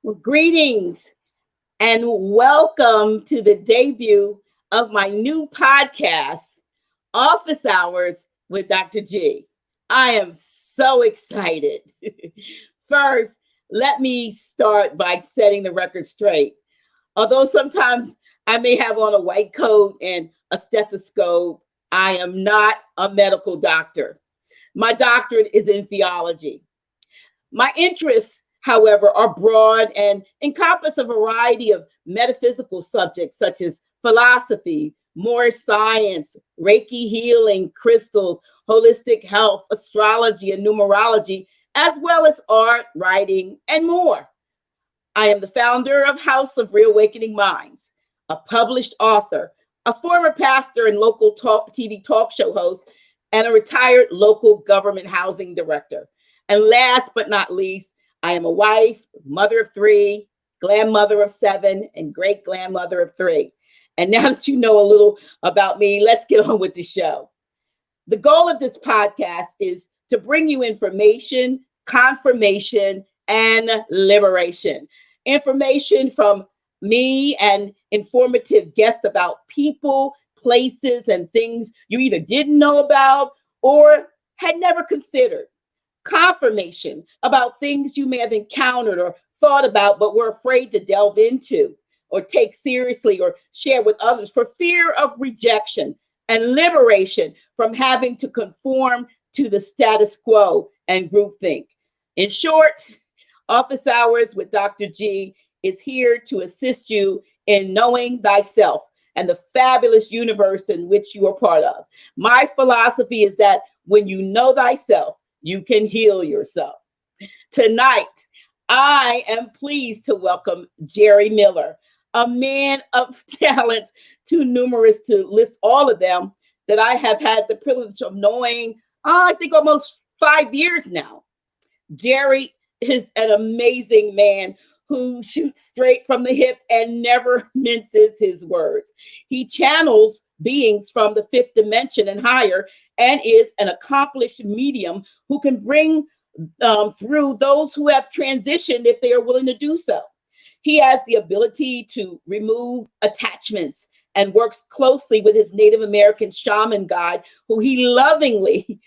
Well, greetings and welcome to the debut of my new podcast, Office Hours with Dr. G. I am so excited. First, let me start by setting the record straight. Although sometimes I may have on a white coat and a stethoscope, I am not a medical doctor. My doctorate is in theology. My interests, however, are broad and encompass a variety of metaphysical subjects such as philosophy, Moorish science, Reiki healing, crystals, holistic health, astrology, and numerology, as well as art, writing, and more. I am the founder of House of Reawakening Minds, a published author, a former pastor and local TV talk show host, and a retired local government housing director. And last but not least, I am a wife, mother of 3, grandmother of 7, and great grandmother of 3. And now that you know a little about me, let's get on with the show. The goal of this podcast is to bring you information, confirmation, and liberation. Information from me and informative guests about people, places, and things you either didn't know about or had never considered. Confirmation about things you may have encountered or thought about but were afraid to delve into or take seriously or share with others for fear of rejection, and liberation from having to conform to the status quo and groupthink. In short, Office Hours with Dr. G is here to assist you in knowing thyself and the fabulous universe in which you are part of. My philosophy is that when you know thyself, you can heal yourself. Tonight, I am pleased to welcome Jerry Miller, a man of talents too numerous to list all of them, that I have had the privilege of knowing, I think almost 5 years now. Jerry is an amazing man who shoots straight from the hip and never minces his words. He channels beings from the 5th dimension and higher, and is an accomplished medium who can bring through those who have transitioned if they are willing to do so. He has the ability to remove attachments and works closely with his Native American Shaman guide, who he lovingly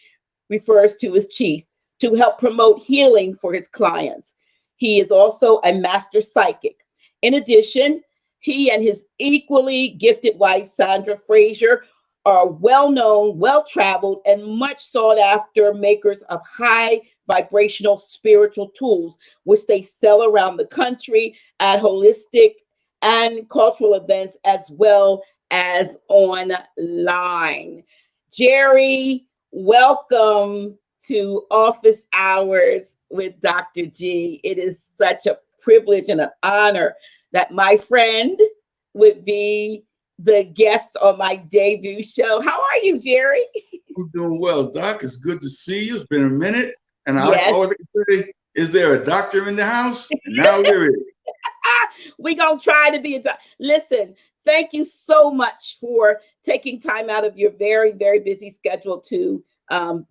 refers to as Chief, to help promote healing for his clients. He is also a master psychic. In addition, he and his equally gifted wife, Sandra Fraser, are well-known, well-traveled, and much sought-after makers of high vibrational spiritual tools, which they sell around the country at holistic and cultural events, as well as online. Jerry, welcome to Office Hours with Dr. G. It is such a privilege and an honor that my friend would be the guest on my debut show. How are you, Jerry? I'm doing well, Doc. It's good to see you. It's been a minute. And Yes. I always say, is there a doctor in the house? And now there is. We're going to try to be a doctor. Listen, thank you so much for taking time out of your very, very busy schedule to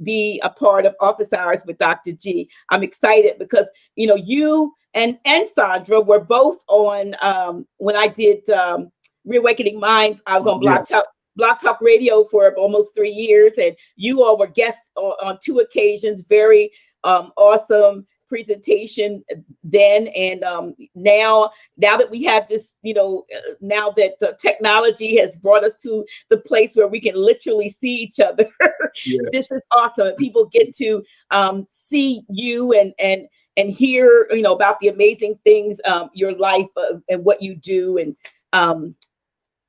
be a part of Office Hours with Dr. G. I'm excited because, you know, you and Sandra were both on when I did Reawakening Minds. I was on Blog Talk Radio for almost 3 years, and you all were guests on 2 occasions. Very awesome presentation then, and now that we have this, you know, now that technology has brought us to the place where we can literally see each other. Yes. This is awesome. People get to see you and hear, you know, about the amazing things, your life and what you do, and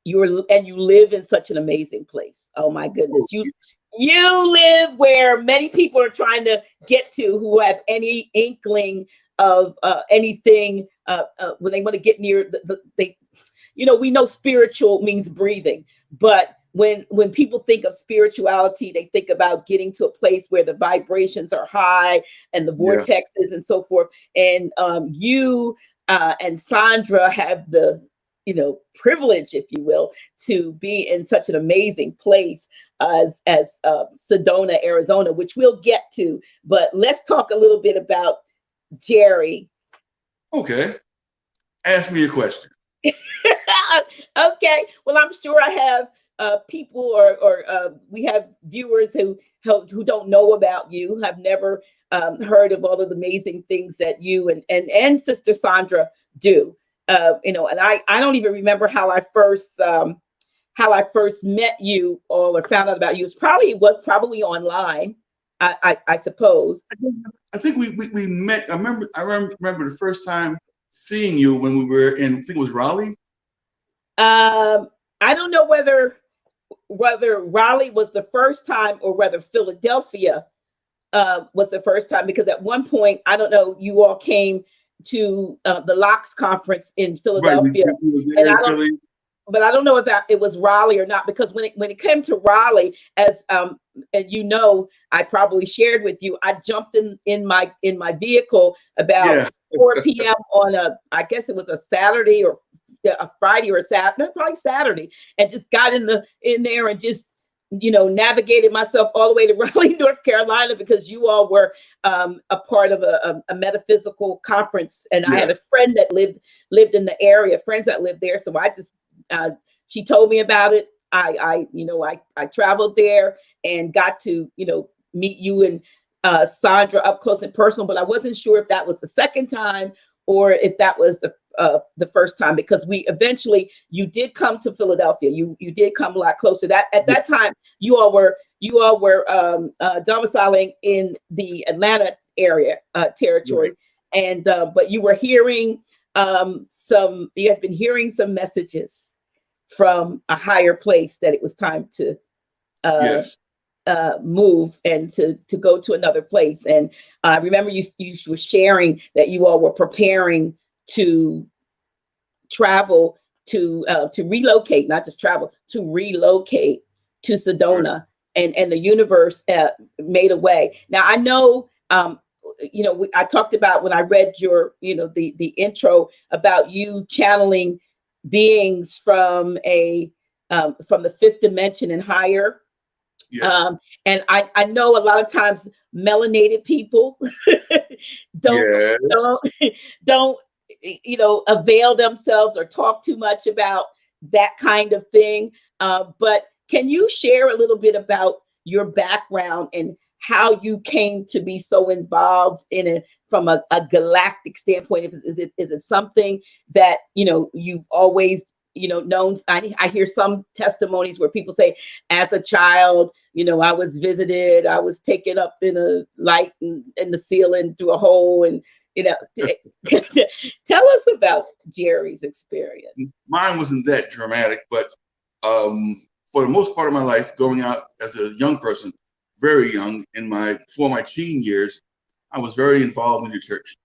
you live in such an amazing place. Oh my goodness. You live where many people are trying to get to, who have any inkling of anything when they want to get near they, you know, we know spiritual means breathing, but when people think of spirituality, they think about getting to a place where the vibrations are high and the vortexes and so forth. And you and Sandra have the, you know, privilege, if you will, to be in such an amazing place as Sedona, Arizona, which we'll get to. But let's talk a little bit about Jerry. Okay. Ask me a question. Okay. Well, I'm sure I have people or we have viewers who don't know about you, have never heard of all of the amazing things that you and Sister Sandra do. And I don't even remember how I first met you or found out about you. It was probably online, I suppose. I think we met. I remember the first time seeing you when we were in. I think it was Raleigh. I don't know whether Raleigh was the first time or whether Philadelphia was the first time, because at one point, I don't know, you all came to the Locks conference in Right. Philadelphia, We were and there in Philly. I don't know if that it was Raleigh or not, because when it came to Raleigh, as and I probably shared with you, I jumped in my vehicle about Yeah. 4 p.m. on I guess it was a Saturday or a Friday or a Saturday, no, probably Saturday, and just got in there and just navigated myself all the way to Raleigh, North Carolina, because you all were a part of a metaphysical conference, and I Yeah. had a friend that lived in the area, friends that lived there, so I just she told me about it. I traveled there and got to meet you and Sandra up close and personal, but I wasn't sure if that was the second time or if that was the first time, because you did come to Philadelphia. You did come a lot closer. That at that time you all were domiciling in the Atlanta area territory, Right. and but you were hearing you had been hearing some messages from a higher place that it was time to uh, Yes. move and to go to another place. And I remember you were sharing that you all were preparing to travel to relocate, not just travel, to relocate to Right. Sedona, and the universe made a way. Now I know. I talked about when I read your, the intro about you channeling beings from the fifth dimension and higher. Yes. And I know a lot of times melanated people don't don't Yes. don't avail themselves or talk too much about that kind of thing. But can you share a little bit about your background and how you came to be so involved in it from a galactic standpoint? Is it something that you've always known? I hear some testimonies where people say, as a child, I was visited, I was taken up in a light in the ceiling through a hole, and tell us about Jerry's experience. Mine wasn't that dramatic, but um, for the most part of my life, going out as a young person, very young, before my teen years, I was very involved in the church.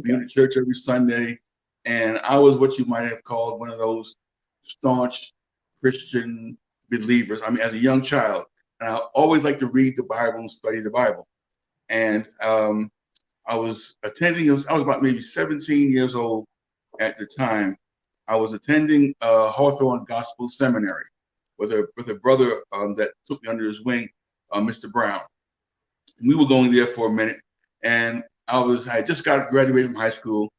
Being Okay. in church every Sunday, and I was what you might have called one of those staunch Christian believers. I mean, as a young child, and I always liked to read the Bible and study the Bible. And I was about maybe 17 years old at the time. I was attending Hawthorne Gospel Seminary with a brother that took me under his wing, Mr. Brown. And we were going there for a minute, and I just got graduated from high school,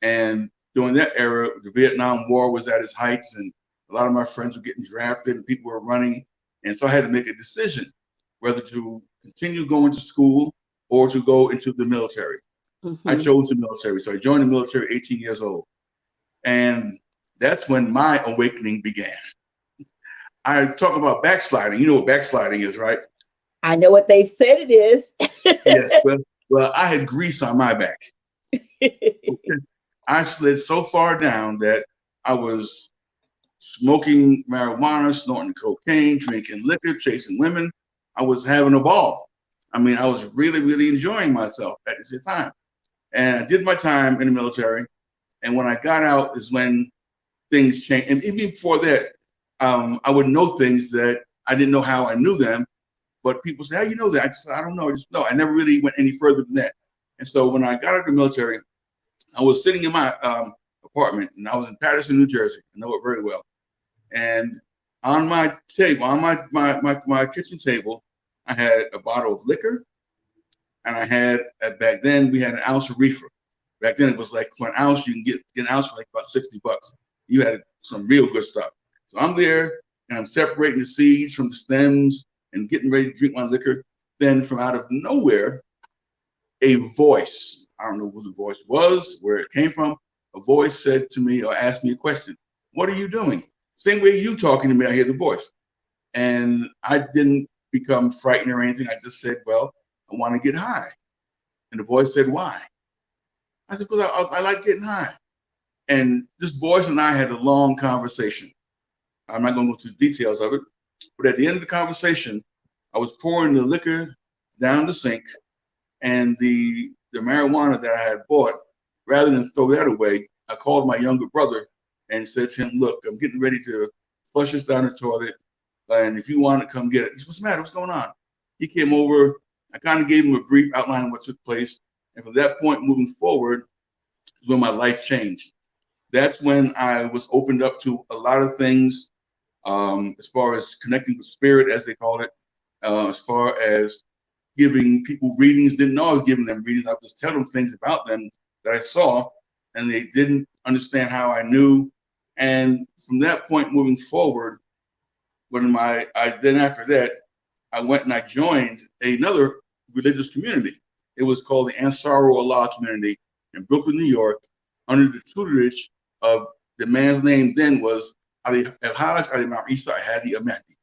and during that era, the Vietnam War was at its heights, and a lot of my friends were getting drafted, and people were running, and so I had to make a decision whether to continue going to school or to go into the military. I Mm-hmm. chose the military, so I joined the military at 18 years old, and that's when my awakening began. I talk about backsliding. You know what backsliding is, right? I know what they've said it is. Yes. Well, I had grease on my back. I slid so far down that I was smoking marijuana, snorting cocaine, drinking liquor, chasing women. I was having a ball. I mean, I was really, really enjoying myself at the time. And I did my time in the military. And when I got out is when things changed. And even before that, I would know things that I didn't know how I knew them. But people say, how you know that? I just said, I don't know. I just know. I never really went any further than that. And so when I got out of the military, I was sitting in my apartment, and I was in Patterson, New Jersey. I know it very well. And on my table, on my kitchen table, I had a bottle of liquor, and I had back then we had an ounce of reefer. Back then it was like for an ounce, you can get an ounce for like about $60. You had some real good stuff. So I'm there and I'm separating the seeds from the stems and getting ready to drink my liquor. Then from out of nowhere, a voice, I don't know who the voice was, where it came from, a voice said to me or asked me a question. What are you doing? Same way you talking to me, I hear the voice. And I didn't become frightened or anything. I just said, well, I want to get high. And the voice said, why? I said, because I like getting high. And this voice and I had a long conversation. I'm not going to go through the details of it, but at the end of the conversation, I was pouring the liquor down the sink, and the marijuana that I had bought, rather than throw that away, I called my younger brother and said to him, look, I'm getting ready to flush this down the toilet, and if you want to come get it. He said, what's the matter? What's going on? He came over. I kind of gave him a brief outline of what took place. And from that point moving forward is when my life changed. That's when I was opened up to a lot of things, as far as connecting with spirit, as they call it, as far as giving people readings. Didn't know I was giving them readings. I would just tell them things about them that I saw, and they didn't understand how I knew. And from that point moving forward, then after that, I went and I joined another religious community. It was called the Ansaru Allah community in Brooklyn, New York, under the tutelage of the man's name then was El-Hajj Ali Isa Hadi Ahmadi.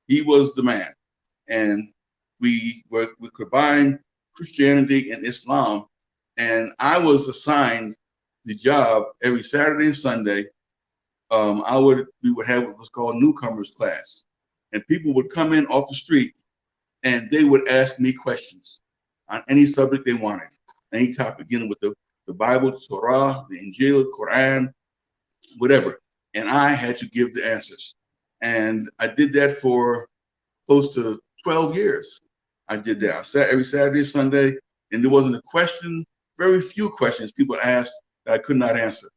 He was the man. And we combined Christianity and Islam. And I was assigned the job every Saturday and Sunday. We would have what was called newcomers class. And people would come in off the street and they would ask me questions on any subject they wanted, any topic, beginning with the Bible, the Torah, the Injil, Quran, whatever. And I had to give the answers. And I did that for close to 12 years. I did that. I sat every Saturday, Sunday, and there wasn't a question, very few questions people asked that I could not answer.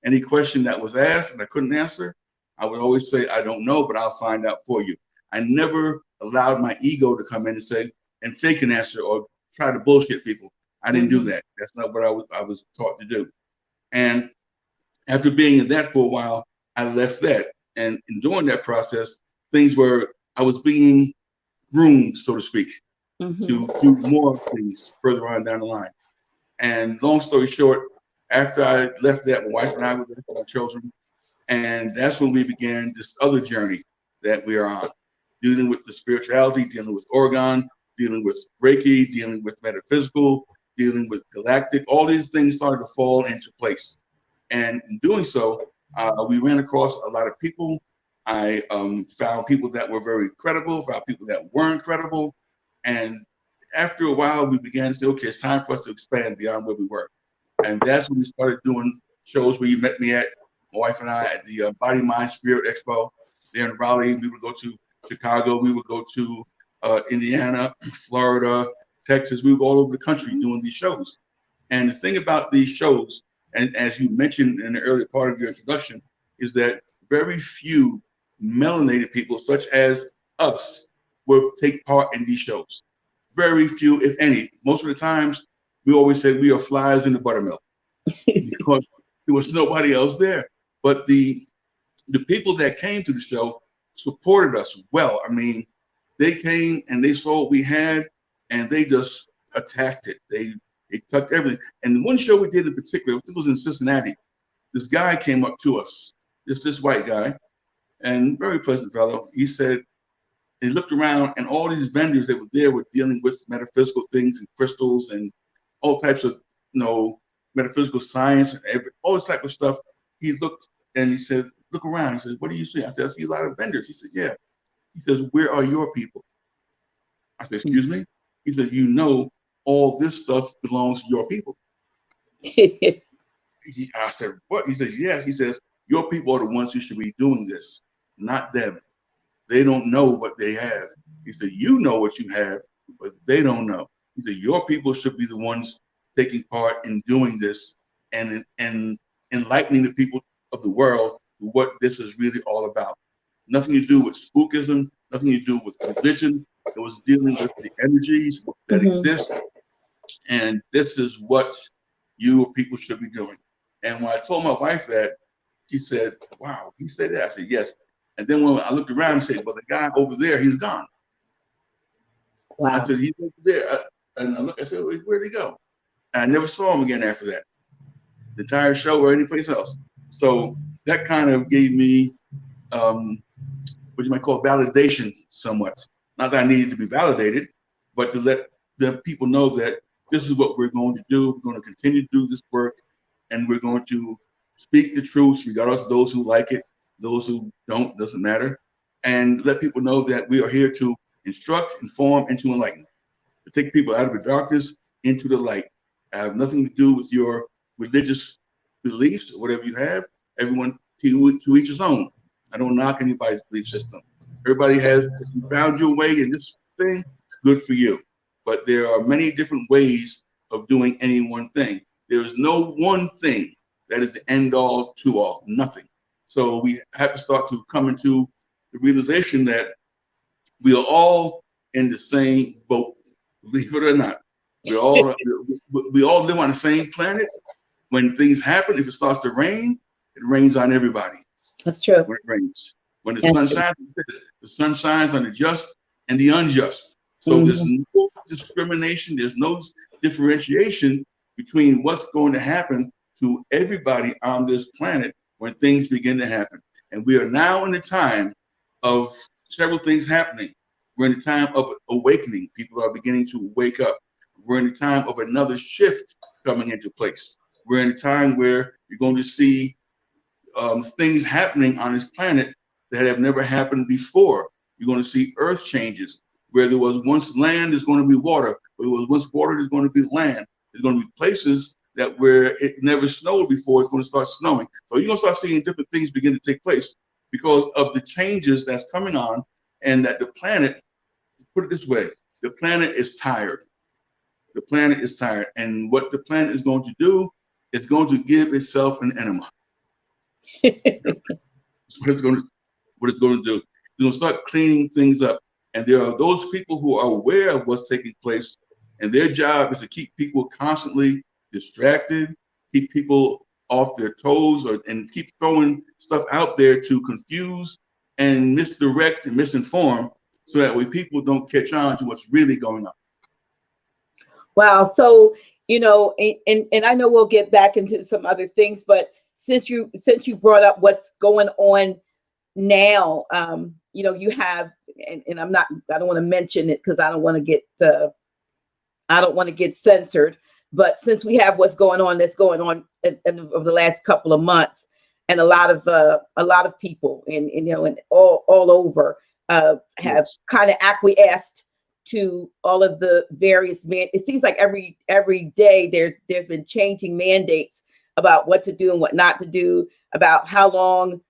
Any question that was asked and I couldn't answer, I would always say, I don't know, but I'll find out for you. I never allowed my ego to come in and say, and fake an answer or try to bullshit people. I didn't do that. That's not what I was taught to do. And after being in that for a while, I left that. And in doing that process, I was being groomed, so to speak, to do more things further on down the line. And long story short, after I left that, my wife and I were there for our children. And that's when we began this other journey that we are on, dealing with the spirituality, dealing with Oregon, dealing with Reiki, dealing with metaphysical, dealing with galactic. All these things started to fall into place. And in doing so, we ran across a lot of people. I found people that were very credible, found people that weren't credible. And after a while, we began to say, okay, it's time for us to expand beyond where we were. And that's when we started doing shows where you met me at, my wife and I, at the Body, Mind, Spirit Expo there in Raleigh. We would go to Chicago. We would go to Indiana, Florida, Texas. We would go all over the country doing these shows. And the thing about these shows, and as you mentioned in the earlier part of your introduction, is that very few melanated people, such as us, will take part in these shows. Very few, if any. Most of the times, we always say we are flies in the buttermilk because there was nobody else there. But the people that came to the show supported us well. I mean, they came and they saw what we had, and they just attacked it. They took everything. And the one show we did in particular, I think it was in Cincinnati. This guy came up to us, this white guy, and very pleasant fellow. He said, he looked around, and all these vendors that were there were dealing with metaphysical things and crystals and all types of, metaphysical science and all this type of stuff. He looked and he said, look around. He said, what do you see? I said, I see a lot of vendors. He said, yeah. He says, where are your people? I said, excuse me? He said, all this stuff belongs to your people. I said, what? He says, yes. He says, your people are the ones who should be doing this, not them. They don't know what they have. He said, you know what you have, but they don't know. He said, your people should be the ones taking part in doing this and enlightening the people of the world to what this is really all about. Nothing to do with spookism, nothing to do with religion. It was dealing with the energies that exist. And this is what you or people should be doing. And when I told my wife that, she said, wow, he said that? I said, yes. And then when I looked around and said, but the guy over there, he's gone. Wow. I said, he's over there. And I said, where'd he go? And I never saw him again after that, the entire show or any place else. So that kind of gave me what you might call validation somewhat. Not that I needed to be validated, but to let the people know that this is what we're going to do. We're going to continue to do this work, and we're going to speak the truth, regardless of those who like it, those who don't, doesn't matter, and let people know that we are here to instruct, inform, and to enlighten, to take people out of the darkness into the light. I have nothing to do with your religious beliefs or whatever you have. Everyone to each his own. I don't knock anybody's belief system. Everybody has, if you found your way in this thing, good for you. But there are many different ways of doing any one thing. There is no one thing that is the end all to all, nothing. So we have to start to come into the realization that we are all in the same boat, believe it or not. We all live on the same planet. When things happen, if it starts to rain, it rains on everybody. That's true. When it rains. When the sun shines, the sun shines on the just and the unjust. So there's no discrimination, there's no differentiation between what's going to happen to everybody on this planet when things begin to happen. And we are now in the time of several things happening. We're in the time of awakening. People are beginning to wake up. We're in the time of another shift coming into place. We're in a time where you're going to see things happening on this planet that have never happened before. You're going to see earth changes. Where there was once land, there's going to be water. Where there was once water, there's going to be land. There's going to be places that where it never snowed before, it's going to start snowing. So you're going to start seeing different things begin to take place because of the changes that's coming on, and that the planet, put it this way, the planet is tired. The planet is tired. And what the planet is going to do, it's going to give itself an enema. That's what it's going to do. It's going to start cleaning things up. And there are those people who are aware of what's taking place, and their job is to keep people constantly distracted, keep people off their toes, and keep throwing stuff out there to confuse and misdirect and misinform, so that way people don't catch on to what's really going on. Wow. So, and I know we'll get back into some other things, but since you brought up what's going on now, you have, and I don't want to mention it because I don't want to get censored. But since we have what's going on, that's going on over the last couple of months, and a lot of people and all over have kind of acquiesced to all of the various it seems like every day there's been changing mandates about what to do and what not to do, about how long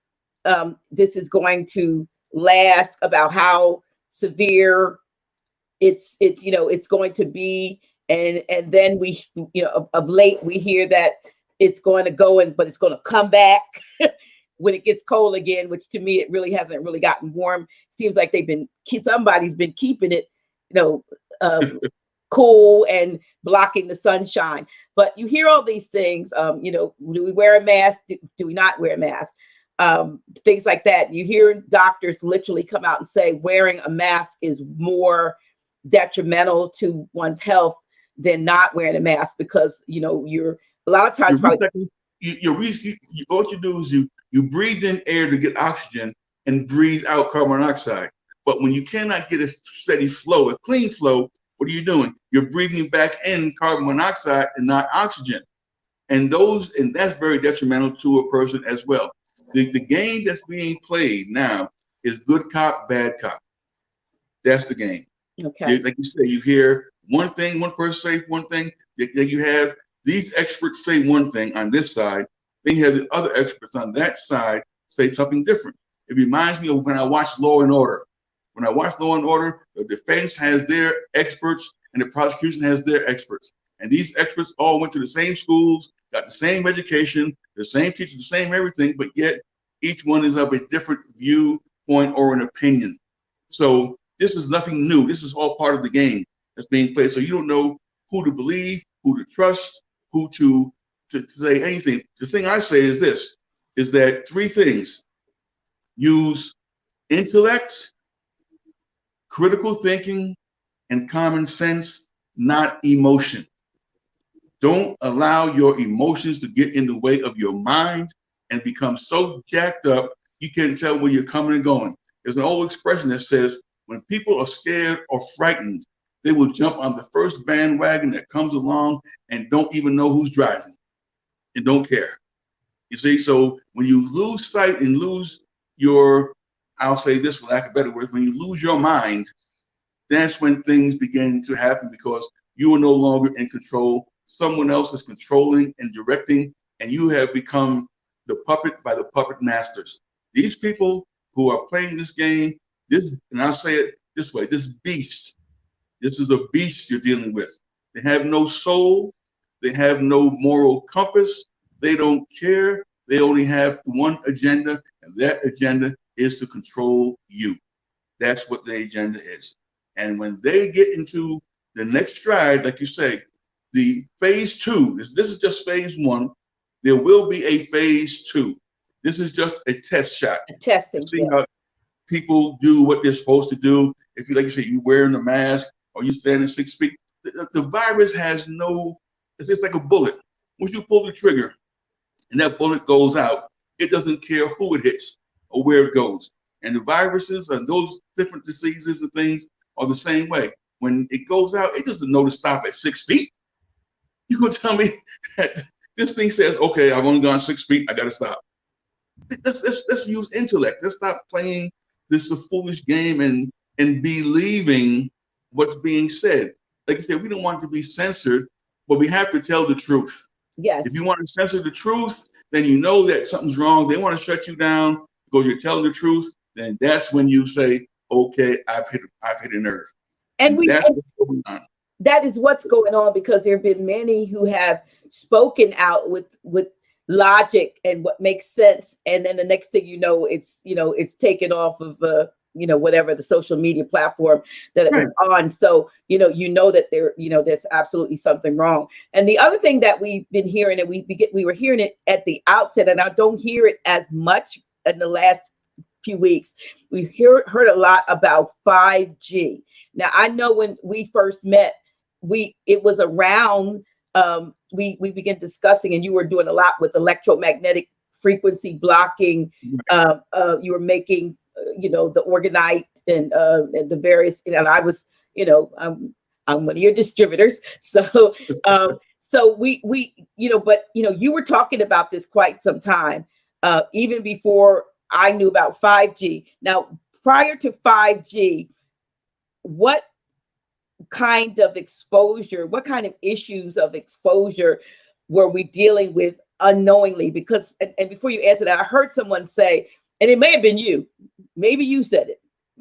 this is going to last, about how severe it's going to be, and then we of late we hear that it's going to go but it's going to come back when it gets cold again, which to me it really hasn't really gotten warm. Seems like somebody's been keeping it cool and blocking the sunshine. But you hear all these things, do we wear a mask? Do we not wear a mask? Things like that. You hear doctors literally come out and say wearing a mask is more detrimental to one's health than not wearing a mask, because you're a lot of times what you do is you breathe in air to get oxygen and breathe out carbon monoxide. But when you cannot get a steady flow, a clean flow, what are you doing? You're breathing back in carbon monoxide and not oxygen. And that's very detrimental to a person as well. The game that's being played now is good cop, bad cop. That's the game. Okay. Like you say, you hear one thing, one person say one thing, then you have these experts say one thing on this side, then you have the other experts on that side say something different. It reminds me of when I watched Law and Order. When I watch Law and Order, the defense has their experts and the prosecution has their experts. And these experts all went to the same schools, got the same education, the same teachers, the same everything, but yet each one is of a different viewpoint or an opinion. So this is nothing new. This is all part of the game that's being played. So you don't know who to believe, who to trust, who to to say anything. The thing I say is this, is that three things: use intellect, critical thinking, and common sense, not emotion. Don't allow your emotions to get in the way of your mind and become so jacked up you can't tell where you're coming and going. There's an old expression that says, when people are scared or frightened, they will jump on the first bandwagon that comes along and don't even know who's driving and don't care. You see, so when you lose sight and lose your, I'll say this for lack of better words, when you lose your mind, that's when things begin to happen because you are no longer in control. Someone else is controlling and directing, and you have become the puppet by the puppet masters. These people who are playing this game, this, and I'll say it this way, this beast, this is a beast you're dealing with. They have no soul. They have no moral compass. They don't care. They only have one agenda, and that agenda is to control you. That's what the agenda is. And when they get into the next stride, like you say, the phase two, this is just phase one. There will be a phase two. This is just a test shot. A testing. See how people do what they're supposed to do. If you, like you say, you wearing a mask or you standing 6 feet, the virus has no, it's just like a bullet. Once you pull the trigger and that bullet goes out, it doesn't care who it hits or where it goes. And the viruses and those different diseases and things are the same way. When it goes out, it doesn't know to stop at 6 feet. You gonna tell me that this thing says, okay, I've only gone 6 feet, I gotta stop. Let's use intellect. Let's stop playing this foolish game and believing what's being said. Like I said, we don't want it to be censored, but we have to tell the truth. Yes. If you want to censor the truth, then you know that something's wrong. They want to shut you down because you're telling the truth. Then that's when you say, okay, I've hit a nerve. And that's what's going on. That is what's going on, because there have been many who have spoken out with logic and what makes sense, and then the next thing you know, it's taken off of whatever the social media platform that it was on. So you know that there's absolutely something wrong. And the other thing that we've been hearing, and we were hearing it at the outset, and I don't hear it as much in the last few weeks. We heard a lot about 5G. Now I know when we first met, it was around we began discussing, and you were doing a lot with electromagnetic frequency blocking. You were making the orgonite and the various, and I was I'm one of your distributors, so we but you were talking about this quite some time, even before I knew about 5G. Now, prior to 5G, what kind of exposure, what kind of issues of exposure were we dealing with unknowingly? Because, and before you answer that, I heard someone say, and it may have been you, maybe you said it,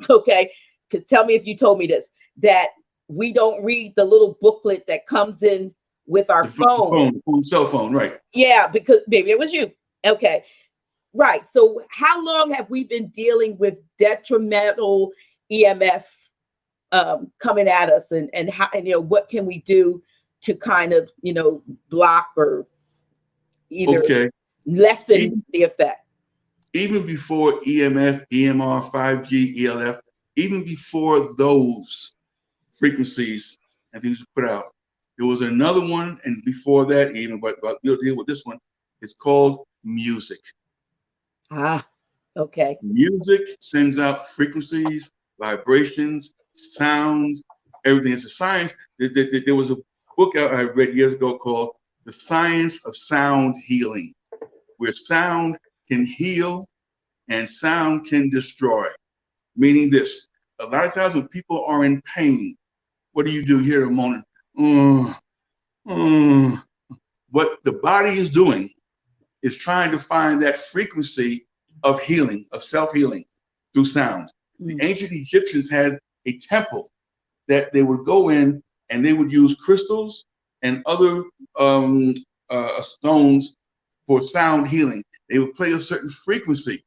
okay? Because tell me if you told me this, that we don't read the little booklet that comes in with our phone, cell phone, right? Yeah, because maybe it was you. Okay, right. So how long have we been dealing with detrimental EMF coming at us, and how, and what can we do to kind of block or either lessen the effect? Even before EMF, EMR, 5G, ELF, even before those frequencies and things were put out, there was another one, and before that even, but we'll deal with this one. It's called music. Okay. Music sends out frequencies, vibrations, sounds, everything. It's a science. There was a book out I read years ago called The Science of Sound Healing, where sound can heal and sound can destroy. Meaning this, a lot of times when people are in pain, what do? You hear a moaning. What the body is doing is trying to find that frequency of healing, of self-healing through sound. The ancient Egyptians had a temple that they would go in, and they would use crystals and other stones for sound healing. They would play a certain frequency,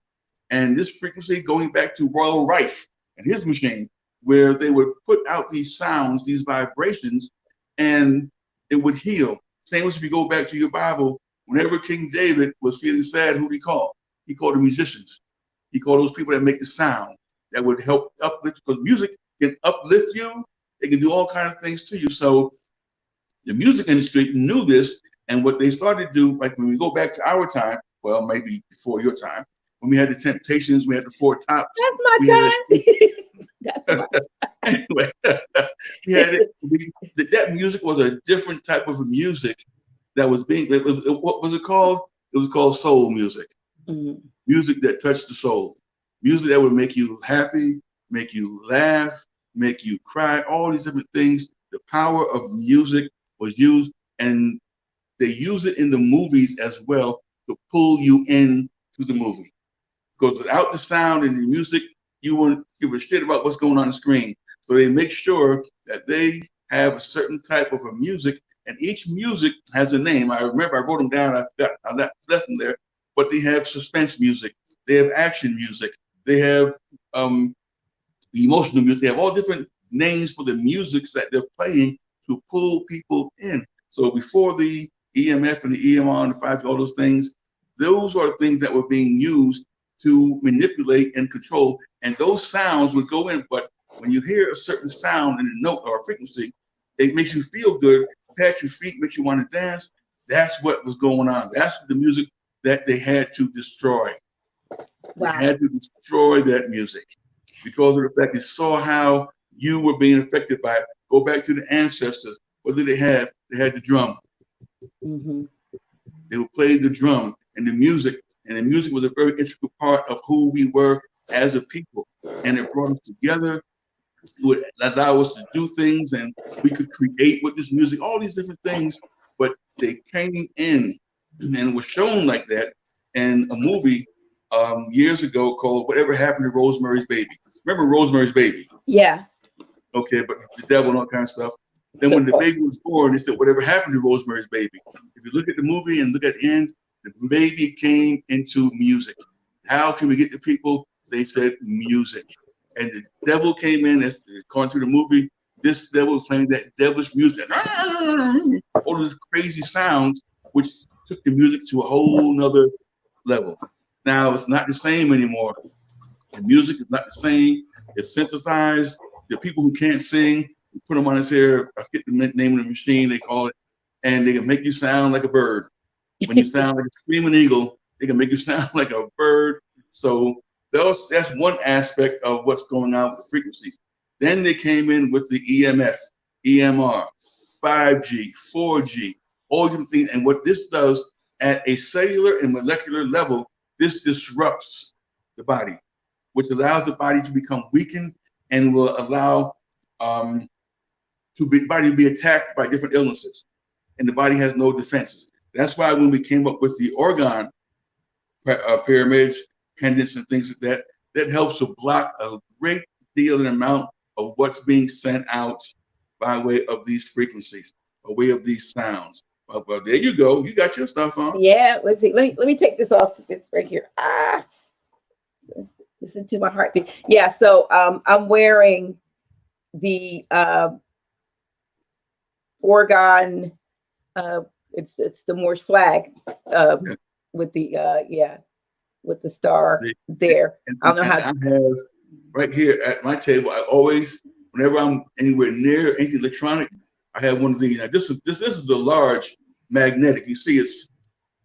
and this frequency going back to Royal Rife and his machine, where they would put out these sounds, these vibrations, and it would heal. Same as if you go back to your Bible, whenever King David was feeling sad, who did he call? He called the musicians. He called those people that make the sound that would help uplift, because music can uplift you. It can do all kinds of things to you. So the music industry knew this, and what they started to do, like when we go back to our time, well, maybe before your time, when we had the Temptations, we had the Four Tops. That's my time. That's my time. Anyway, we had it. That music was a different type of music that was being. What was it called? It was called soul music. Mm-hmm. Music that touched the soul. Music that would make you happy, make you laugh, make you cry. All these different things. The power of music was used, and they use it in the movies as well to pull you in to the movie. Because without the sound and the music, you wouldn't give a shit about what's going on the screen. So they make sure that they have a certain type of a music, and each music has a name. I remember I wrote them down. I left them there. But they have suspense music. They have action music. They have emotional music. They have all different names for the musics that they're playing to pull people in. So before the EMF and the EMR and the 5G, all those things are things that were being used to manipulate and control. And those sounds would go in. But when you hear a certain sound in a note or a frequency, it makes you feel good, pat your feet, makes you want to dance. That's what was going on. That's the music that they had to destroy. Wow. They had to destroy that music because of the fact they saw how you were being affected by it. Go back to the ancestors. What did they have? They had the drum. Mm-hmm. They would play the drum and the music was a very integral part of who we were as a people. And it brought us together. It would allow us to do things, and we could create with this music, all these different things. But they came in and was shown like that in a movie years ago called Whatever Happened to Rosemary's Baby. Remember Rosemary's Baby? Yeah. Okay, but the devil and all kind of stuff. Then when the baby was born, they said, whatever happened to Rosemary's Baby? If you look at the movie and look at the end, the baby came into music. How can we get the people? They said music. And the devil came in, as according to the movie, this devil was playing that devilish music. All those crazy sounds, which took the music to a whole nother level. Now it's not the same anymore. The music is not the same. It's synthesized. The people who can't sing, we put them on his hair. I forget the name of the machine they call it, and they can make you sound like a bird. When you sound like a screaming eagle, they can make you sound like a bird. So that's one aspect of what's going on with the frequencies. Then they came in with the EMF, EMR, 5G, 4G, all different things. And what this does at a cellular and molecular level, this disrupts the body, which allows the body to become weakened and will allow body to be attacked by different illnesses. And the body has no defenses. That's why when we came up with the organ pyramids, pendants, and things like that, that helps to block a great deal and amount of what's being sent out by way of these frequencies, by way of these sounds. Well, there you go. You got your stuff on. Yeah. Let's see. Let me take this off. It's right here. Listen to my heartbeat. Yeah. So I'm wearing the Oregon. It's the Moorish flag with the with the star there. I don't know how. I have right here at my table. I always, whenever I'm anywhere near anything electronic, I have one of these. Now this is the large magnetic. You see, it's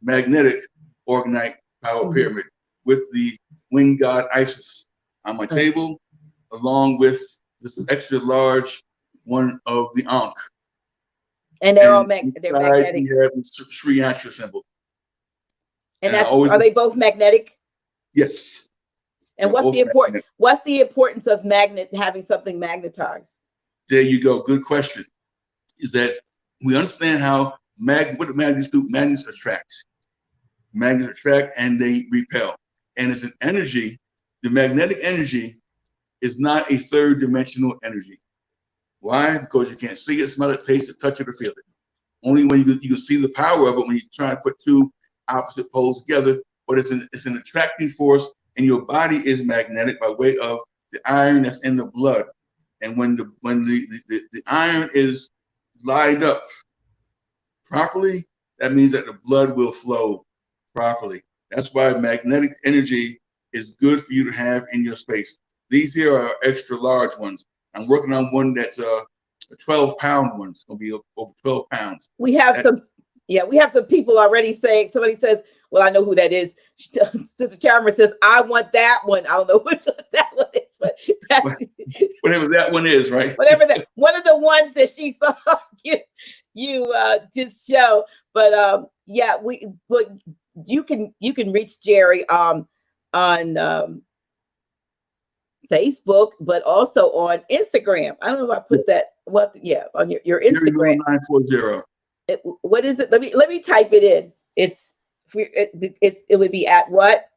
magnetic organite power pyramid with the wind god Isis on my table, along with this extra large one of the Ankh. And they're all they're magnetic. We have the Sri Yantra symbol. And are they both magnetic? Yes. And what's the importance of having something magnetized? There you go. Good question. Is that we understand how what do magnets do? Magnets attract. Magnets attract and they repel. And it's an energy. The magnetic energy is not a third dimensional energy. Why? Because you can't see it, smell it, taste it, touch it, or feel it. Only when you can see the power of it when you try to put two opposite poles together. But it's an attracting force, and your body is magnetic by way of the iron that's in the blood. And when the iron is lined up properly, that means that the blood will flow properly. That's why magnetic energy is good for you to have in your space. These here are extra large ones. I'm working on one that's a 12-pound one. It's going to be over 12 pounds. We have we have some people already saying, somebody says, well, I know who that is. Sister Cameron says, I want that one. I don't know which one that one is, but that's whatever that one is, right? Whatever that, one of the ones that she saw you just show. But but you can reach Jerry on Facebook, but also on Instagram. I don't know if I put that on your Instagram. 940. What is it? Let me type it in. It would be at what?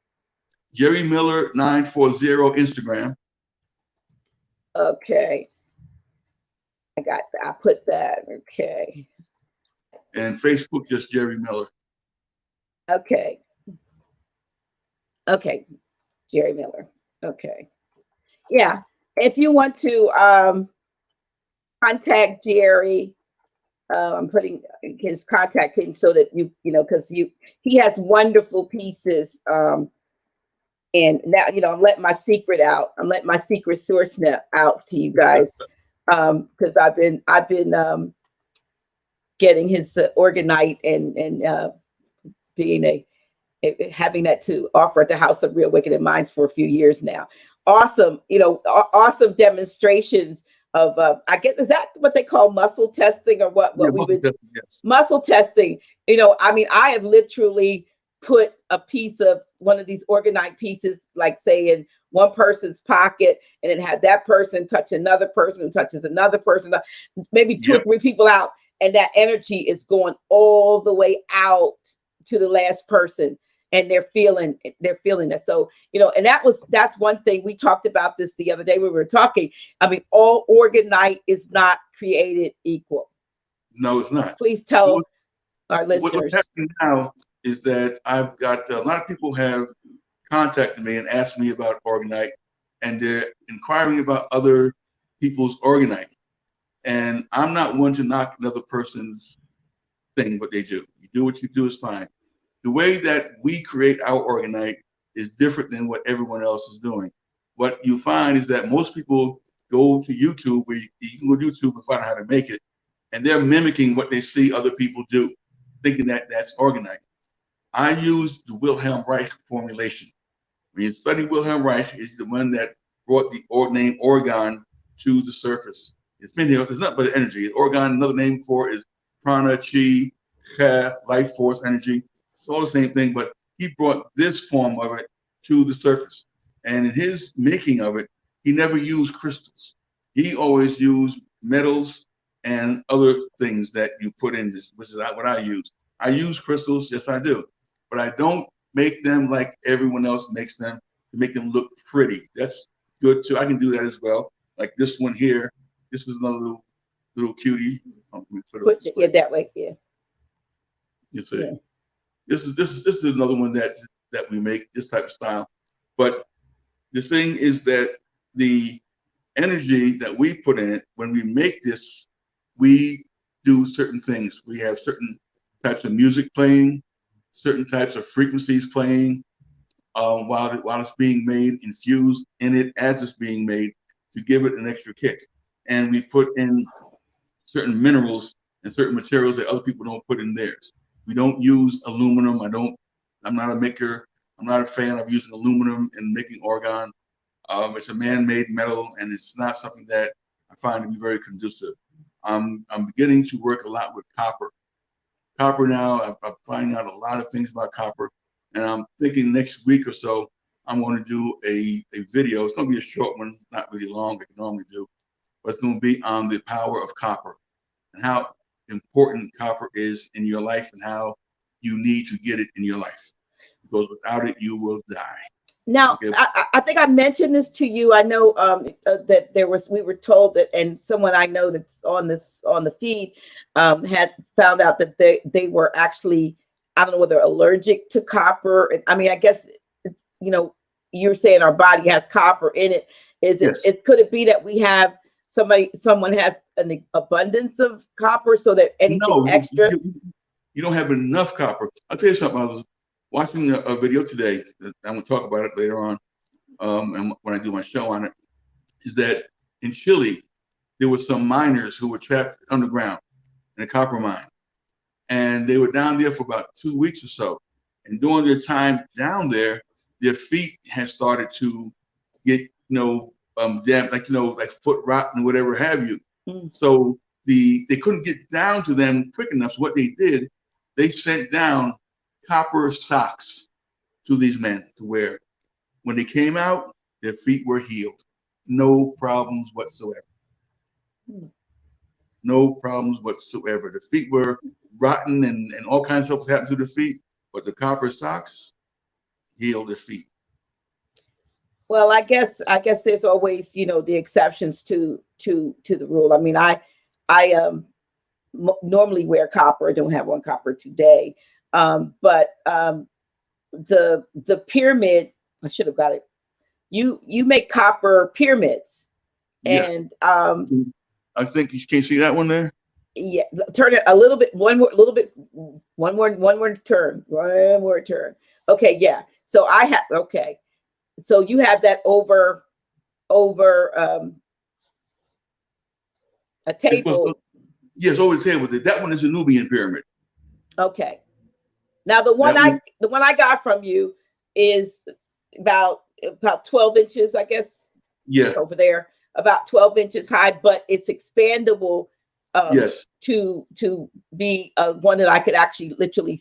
Jerry Miller 940 Instagram. Okay. I put that. Okay. And Facebook, just Jerry Miller. Okay. Jerry Miller. Okay. Yeah. If you want to contact Jerry, I'm putting his contact in so that because he has wonderful pieces. And now, I'm letting my secret out. I'm letting my secret source out to you guys. Because I've been getting his organite and being having that to offer at the House of Real Awakening Minds for a few years now. Awesome, awesome demonstrations of I guess, is that what they call muscle testing, or what we would muscle testing? I have literally put a piece of one of these organite pieces, like say in one person's pocket, and then have that person touch another person who touches another person, maybe two or three people out, and that energy is going all the way out to the last person, and they're feeling that. So, and that's one thing we talked about this the other day when we were talking. All organite is not created equal. No, it's not. Please tell our listeners. What's happening now is that I've got a lot of people have contacted me and asked me about organite, and they're inquiring about other people's organite. And I'm not one to knock another person's thing, what they do. You do what you do is fine. The way that we create our organite is different than what everyone else is doing. What you find is that most people go to YouTube, where you can go to YouTube and find out how to make it, and they're mimicking what they see other people do, thinking that that's organite. I use the Wilhelm Reich formulation. When you study Wilhelm Reich, is the one that brought the name organ to the surface. It's been here. It's not but energy. Organ, another name for it is prana, chi, life force, energy. It's all the same thing, but he brought this form of it to the surface. And in his making of it, he never used crystals. He always used metals and other things that you put in this, which is what I use. I use crystals, yes, I do. But I don't make them like everyone else makes them, to make them look pretty. That's good too. I can do that as well. Like this one here. This is another little cutie. Let me put it that way. Yeah. You see. Yeah. This is another one that we make, this type of style. But the thing is that the energy that we put in it, when we make this, we do certain things. We have certain types of music playing, certain types of frequencies playing while it's being made, infused in it as it's being made, to give it an extra kick. And we put in certain minerals and certain materials that other people don't put in theirs. We don't use aluminum. I'm not a maker. I'm not a fan of using aluminum in making organ. It's a man-made metal, and it's not something that I find to be very conducive. I'm beginning to work a lot with copper. Copper now, I'm finding out a lot of things about copper, and I'm thinking next week or so, I'm going to do a video. It's going to be a short one, not really long like I normally do, but it's going to be on the power of copper and how important copper is in your life and how you need to get it in your life, because without it, you will die. Now, okay. I think I mentioned this to you. I know that we were told that, and someone I know that's on the feed had found out that they were actually, I don't know whether allergic to copper. I guess, you're saying our body has copper in it. Could it be that we have someone has an abundance of copper, so that anything extra? you don't have enough copper. I'll tell you something. I was watching a video today. I'm going to talk about it later on, and when I do my show on it, is that in Chile, there were some miners who were trapped underground in a copper mine. And they were down there for about 2 weeks or so. And during their time down there, their feet had started to get, damp, like foot rot and whatever have you. Mm. So they couldn't get down to them quick enough. So what they did, they sent down copper socks to these men to wear. When they came out, their feet were healed. No problems whatsoever. No problems whatsoever. The feet were rotten and all kinds of stuff was happening to the feet, but the copper socks healed their feet. Well, I guess there's always, the exceptions to the rule. I mean, I normally wear copper. I don't have one copper today, but the pyramid. I should have got it. You make copper pyramids, and I think you can't see that one there. Yeah, turn it a little bit. One more turn. One more turn. Okay, yeah. So So you have that over a table. Yes, over the table. That one is a Nubian pyramid. Okay. Now the one I got from you is about 12 inches, I guess. Yeah. Over there, about 12 inches high, but it's expandable. Yes. To be one that I could actually literally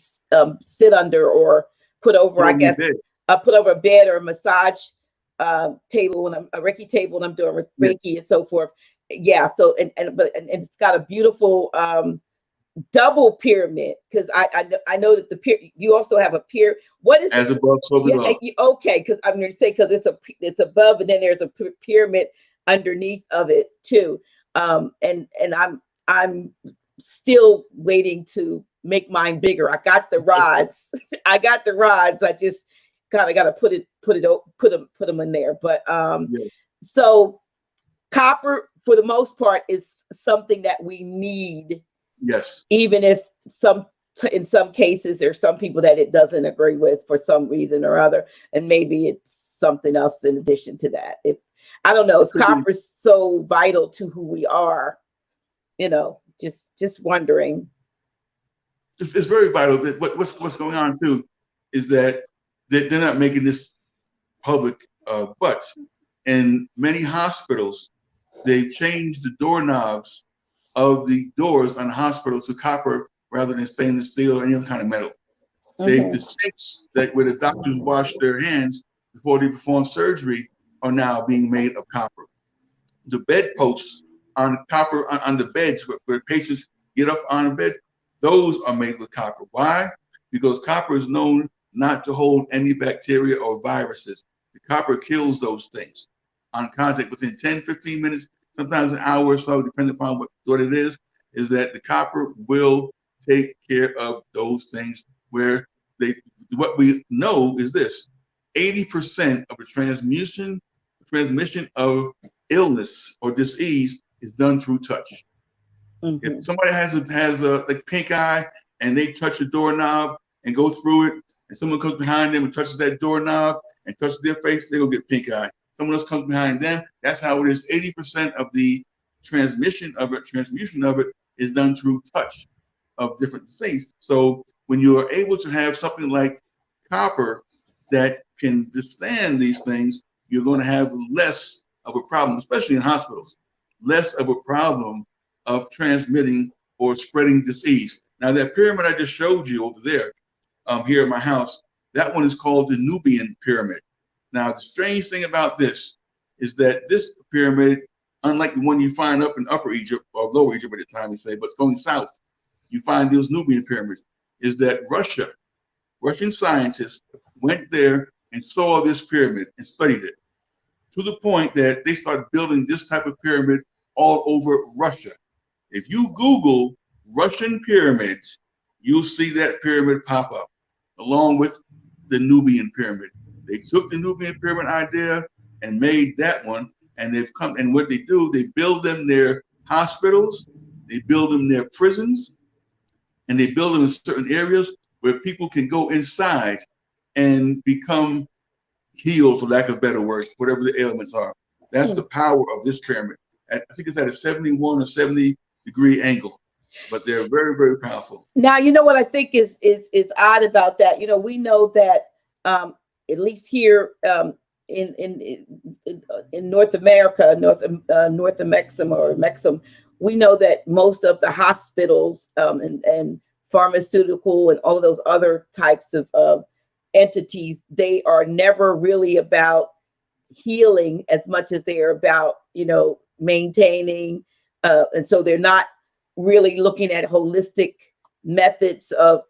sit under or put over. I guess put over a bed or a massage table when I'm a Reiki table and I'm doing Reiki and so forth. Yeah. So and it's got a beautiful double pyramid because I know that you also have a pyramid. What is as above, so below? Okay, because I'm going to say because it's above and then there's a pyramid underneath of it too. And I'm still waiting to make mine bigger. I got the rods. I just kind of got to put them in there. But so copper for the most part is something that we need. Yes. Even if in some cases there's some people that it doesn't agree with for some reason or other, and maybe it's something else in addition to that. If I don't know if copper is so vital to who we are, just wondering. It's very vital. What's going on too is that they're not making this public, but in many hospitals, they changed the doorknobs of the doors on the hospital to copper rather than stainless steel or any other kind of metal. Mm-hmm. The sinks where the doctors wash their hands before they perform surgery are now being made of copper. The bedposts on copper on the beds where patients get up on a bed, those are made with copper. Why? Because copper is known not to hold any bacteria or viruses. The copper kills those things on contact within 10, 15 minutes, sometimes an hour or so, depending upon what it is that the copper will take care of those things where what we know is this: 80% of the transmission of illness or disease is done through touch. Mm-hmm. If somebody has a like pink eye and they touch a doorknob and go through it, and someone comes behind them and touches that doorknob and touches their face, they're gonna get pink eye. Someone else comes behind them. That's how it is. 80% of the transmission of it is done through touch of different things. So when you are able to have something like copper that can withstand these things, you're going to have less of a problem, especially in hospitals, less of a problem of transmitting or spreading disease. Now, that pyramid I just showed you over there, here at my house, that one is called the Nubian pyramid. Now, the strange thing about this is that this pyramid, unlike the one you find up in Upper Egypt or Lower Egypt at the time, you say, but it's going south, you find those Nubian pyramids, is that Russian scientists went there and saw this pyramid and studied it to the point that they started building this type of pyramid all over Russia. If you Google Russian pyramids, you'll see that pyramid pop up along with the Nubian pyramid. They took the Nubian pyramid idea and made that one, and they've come, and what they do, they build them their hospitals, they build them their prisons, and they build them in certain areas where people can go inside and become healed, for lack of a better word, whatever the ailments are. That's the power of this pyramid. I think it's at a 71 or 70-degree angle, but they're very, very powerful. Now, you know what I think is odd about that. You know, we know that at least here in North America, North America or Mexum, we know that most of the hospitals and pharmaceutical and all of those other types of entities, they are never really about healing as much as they are about, you know, maintaining. And so they're not really looking at holistic methods of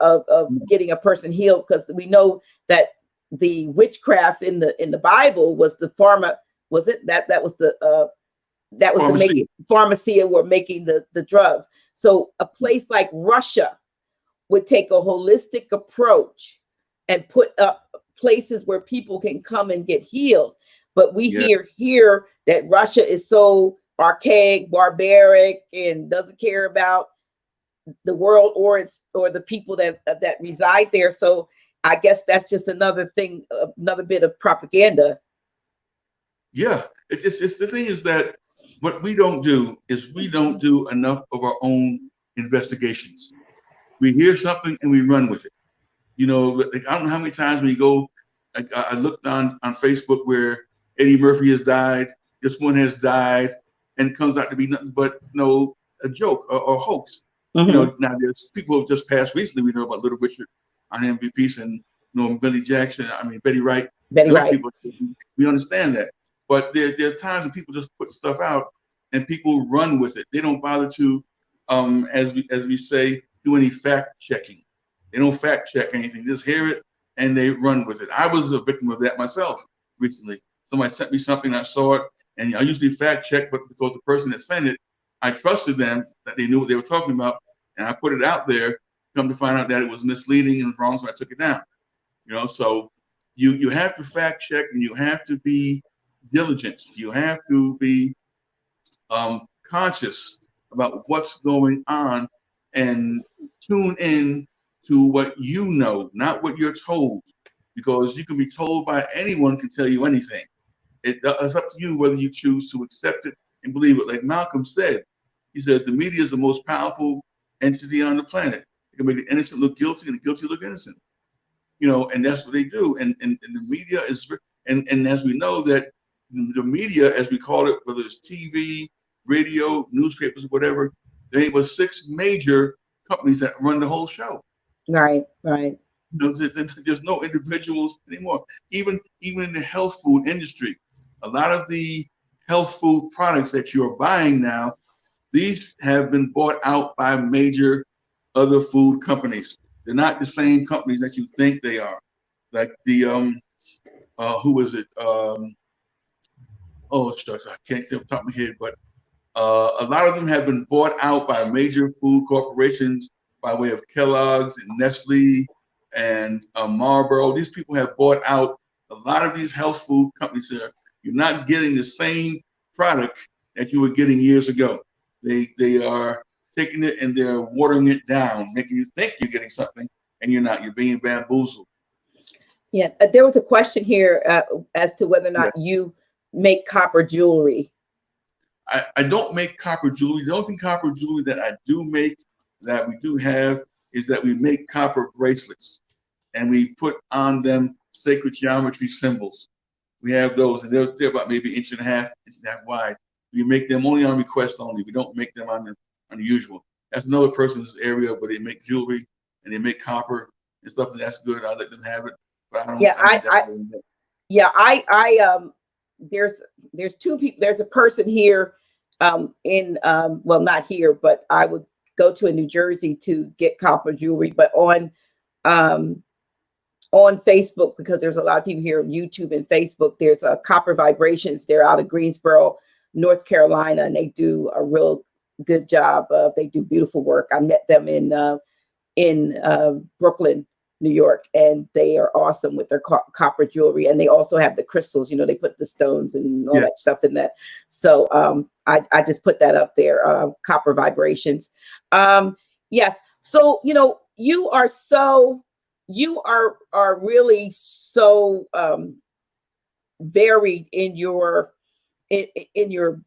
getting a person healed, because we know that the witchcraft in the Bible was the pharma. Was it that was the Pharmacy. the pharmacy were making the drugs. So a place like Russia would take a holistic approach and put up places where people can come and get healed. But we hear here that Russia is so archaic, barbaric, and doesn't care about the world or the people that reside there. So I guess that's just another thing, another bit of propaganda. Yeah, it's the thing is that what we don't do is we don't do enough of our own investigations. We hear something and we run with it. You know, like, I don't know how many times when you go, I looked on Facebook where Eddie Murphy has died, this one has died, and it comes out to be nothing but, you know, a joke or hoax. You know, now there's people who have just passed recently. We know about Little Richard on MVPs and, you know, Betty Wright. Betty Wright. People, we understand that. But there's times when people just put stuff out and people run with it. They don't bother to, as we say, do any fact checking. They don't fact check anything. Just hear it and they run with it. I was a victim of that myself recently. Somebody sent me something, I saw it, and I usually fact check, but because the person that sent it, I trusted them that they knew what they were talking about, and I put it out there. Come to find out that it was misleading and wrong, so I took it down. You know, so you have to fact check and you have to be diligent. You have to be conscious about what's going on and tune in to what you know, not what you're told, because you can be told by anyone can tell you anything. It's up to you whether you choose to accept it and believe it. Like Malcolm said, he said the media is the most powerful entity on the planet. It can make the innocent look guilty and the guilty look innocent. You know, and that's what they do. And the media is, and as we know that the media, as we call it, whether it's TV, radio, newspapers, whatever, there ain't but 6 major companies that run the whole show. Right. You know, there's no individuals anymore. Even in the health food industry, a lot of the health food products that you're buying now, these have been bought out by major other food companies. They're not the same companies that you think they are. Like the who was it? Oh, shucks, I can't think off the top of my head, but a lot of them have been bought out by major food corporations by way of Kellogg's and Nestle and Marlboro. These people have bought out a lot of these health food companies there. You're not getting the same product that you were getting years ago. They are taking it and they're watering it down, making you think you're getting something, and you're not. You're being bamboozled. Yeah, there was a question here as to whether or not you make copper jewelry. I don't make copper jewelry. The only thing copper jewelry that I do make, that we do have, is that we make copper bracelets, and we put on them sacred geometry symbols. We have those, and they're about maybe 1.5 inches wide. We make them only on request only. We don't make them on the usual. That's another person's area, but they make jewelry and they make copper and stuff, and that's good. I let them have it, but I don't. There's 2 people. There's a person here well, not here, but I would go to New Jersey to get copper jewelry, but on Facebook, because there's a lot of people here on YouTube and Facebook, there's Copper Vibrations. They're out of Greensboro, North Carolina, and they do a real good job. They do beautiful work. I met them in Brooklyn, New York, and they are awesome with their copper jewelry. And they also have the crystals, you know, they put the stones and all that stuff in that. So I just put that up there, Copper Vibrations. Yes. So, you are really so varied in in your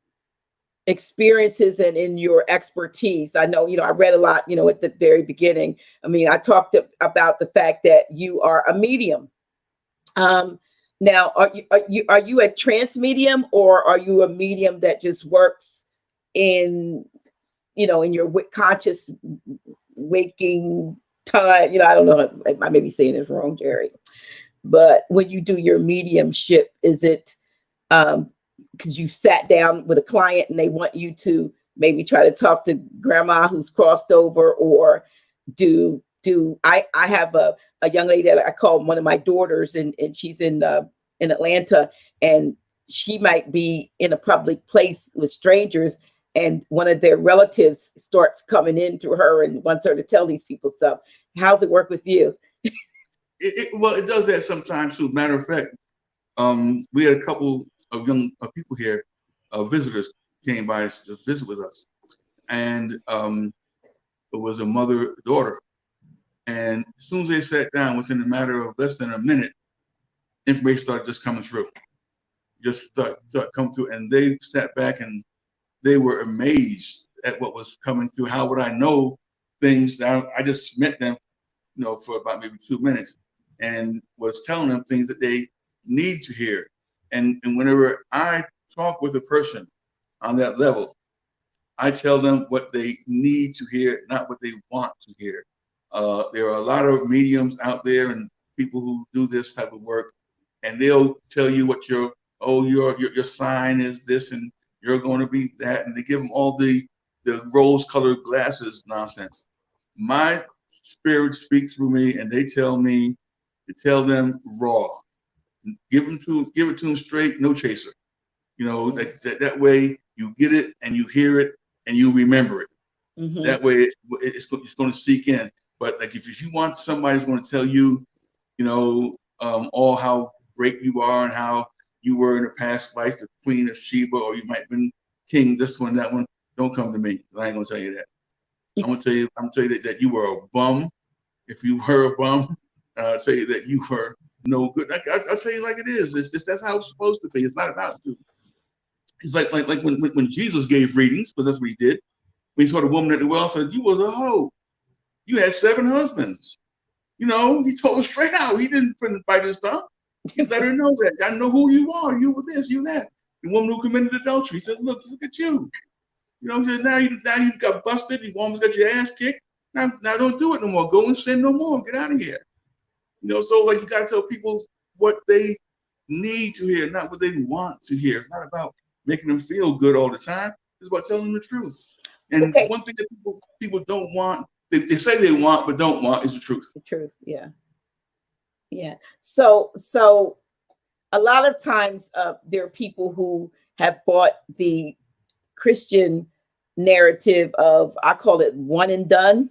experiences and in your expertise. I know, I read a lot, at the very beginning. I mean, I talked about the fact that you are a medium. Um, Now, are you a trance medium, or are you a medium that just works in in your conscious waking time? I don't know. I may be saying this wrong, Jerry. But when you do your mediumship, is it because you sat down with a client and they want you to maybe try to talk to grandma who's crossed over, or I have a young lady that I call one of my daughters, and she's in Atlanta, and she might be in a public place with strangers, and one of their relatives starts coming in to her and wants her to tell these people stuff. How's it work with you? Well, it does that sometimes too. Matter of fact, we had a couple of young people here, visitors came by to visit with us, and it was a mother-daughter. And as soon as they sat down, within a matter of less than a minute, information started just coming through, just start coming through, and they sat back and they were amazed at what was coming through. How would I know things that I just met them, for about maybe 2 minutes, and was telling them things that they need to hear. And whenever I talk with a person on that level, I tell them what they need to hear, not what they want to hear. There are a lot of mediums out there and people who do this type of work, and they'll tell you what your sign is this, and you're going to be that, and they give them all the rose-colored glasses nonsense. My spirit speaks through me, and they tell me to tell them raw. Give it to them straight, no chaser. That way you get it and you hear it and you remember it. Mm-hmm. That way it's going to seek in. But like if you want somebody who's going to tell you, all how great you are and how you were in a past life the Queen of Sheba, or you might have been king, this one, that one, don't come to me. I ain't gonna tell you that. I'm gonna tell you that you were a bum. If you were a bum, I'll tell you that you were no good. I'll tell you like it is. That's how it's supposed to be. It's not about to. It's like when Jesus gave readings, because that's what he did. When he saw the woman at the well, said, "You was a hoe. You had 7 husbands." He told her straight out. He didn't bite his tongue. He let her know that. I know who you are. You were this, you that. The woman who committed adultery. He said, look at you. He said, now you got busted. You almost got your ass kicked. Now don't do it no more. Go and sin no more. Get out of here. So like you got to tell people what they need to hear, not what they want to hear. It's not about making them feel good all the time. It's about telling them the truth. And Okay. one thing that people don't want, they say they want but don't want, is the truth. The truth, yeah. Yeah. So a lot of times there are people who have bought the Christian narrative of, I call it one and done.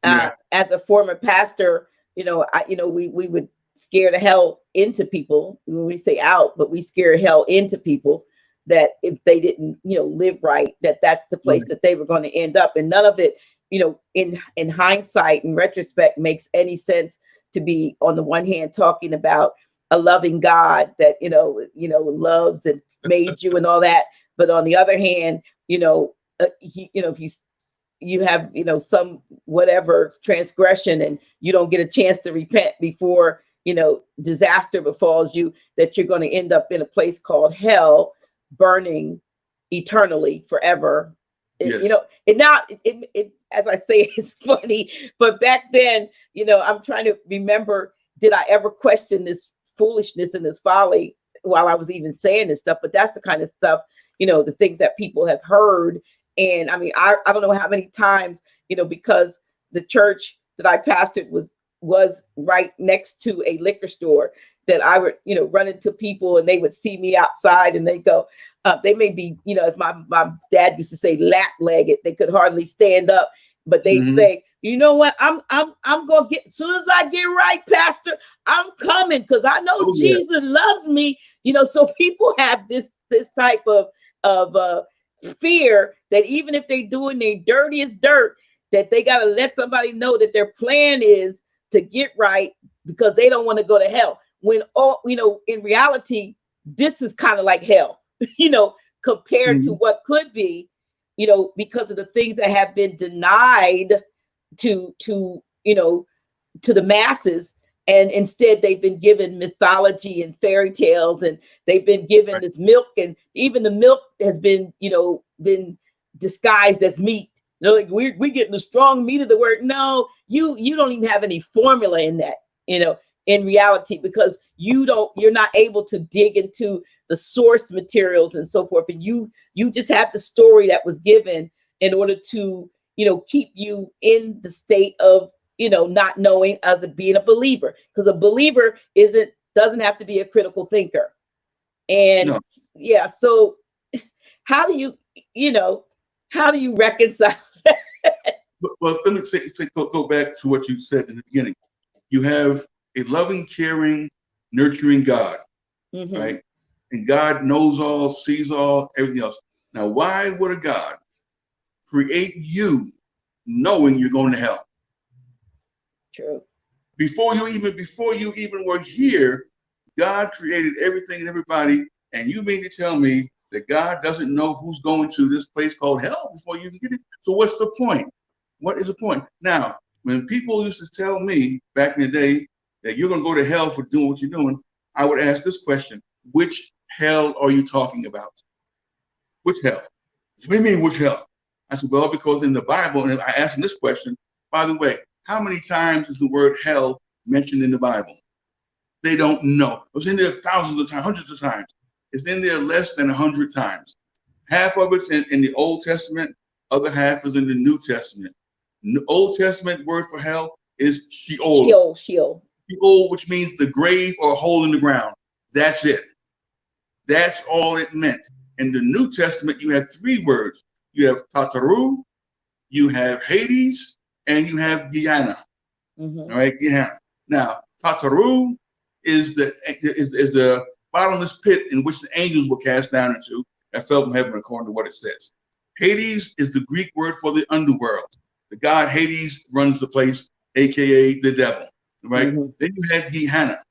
Yeah. As a former pastor, we would scare the hell into people when we say out, but we scare hell into people that if they didn't, live right, that's the place that they were going to end up. And none of it, in hindsight, in retrospect, makes any sense to be, on the one hand, talking about a loving God that, loves and made you and all that. But on the other hand, if you have, some whatever transgression and you don't get a chance to repent before, disaster befalls you, that you're going to end up in a place called hell, burning eternally forever. Yes. And now it as I say, it's funny, but back then, I'm trying to remember, did I ever question this foolishness and this folly while I was even saying this stuff? But that's the kind of stuff, the things that people have heard. And I mean, I don't know how many times, because the church that I pastored was right next to a liquor store, that I would, run into people and they would see me outside and they go, they may be, as my dad used to say, lap-legged. They could hardly stand up, but they'd say, you know what? I'm gonna get, as soon as I get right, Pastor, I'm coming, because I know Jesus loves me. So people have this type of fear that even if they doing their dirtiest dirt, that they got to let somebody know that their plan is to get right because they don't want to go to hell. When all, in reality, this is kind of like hell, compared to what could be, because of the things that have been denied to the masses. And instead, they've been given mythology and fairy tales, and they've been given this milk, and even the milk has been, been disguised as meat. Like we're getting the strong meat of the word. No, you don't even have any formula in that, in reality, because you're not able to dig into the source materials and so forth. And you just have the story that was given in order to, keep you in the state of, not knowing as being a believer, because a believer doesn't have to be a critical thinker. And yeah, so how do you reconcile that? Well, let me go back to what you said in the beginning. You have a loving, caring, nurturing God, right? And God knows all, sees all, everything else. Now, why would a God create you knowing you're going to hell? True. Before you even were here, God created everything and everybody, and you mean to tell me that God doesn't know who's going to this place called hell before you even get it? So what's the point? What is the point? Now, when people used to tell me back in the day that you're going to go to hell for doing what you're doing, I would ask this question: which hell are you talking about? Which hell? What do you mean, which hell? I said, well, because in the Bible, and I asked them this question, by the way, how many times is the word hell mentioned in the Bible? They don't know. It's in there thousands of times, hundreds of times. It's in there less than 100 times. Half of it's in the Old Testament, other half is in the New Testament. The Old Testament word for hell is Sheol. Sheol, which means the grave or a hole in the ground. That's it. That's all it meant. In the New Testament, you have 3 words. You have Tataru, you have Hades, and you have Gehenna. All right, Gehenna. Now, Tataru is the bottomless pit in which the angels were cast down into and fell from heaven, according to what it says. Hades is the Greek word for the underworld. The god Hades runs the place, aka the devil. Right? Then you have Gehenna.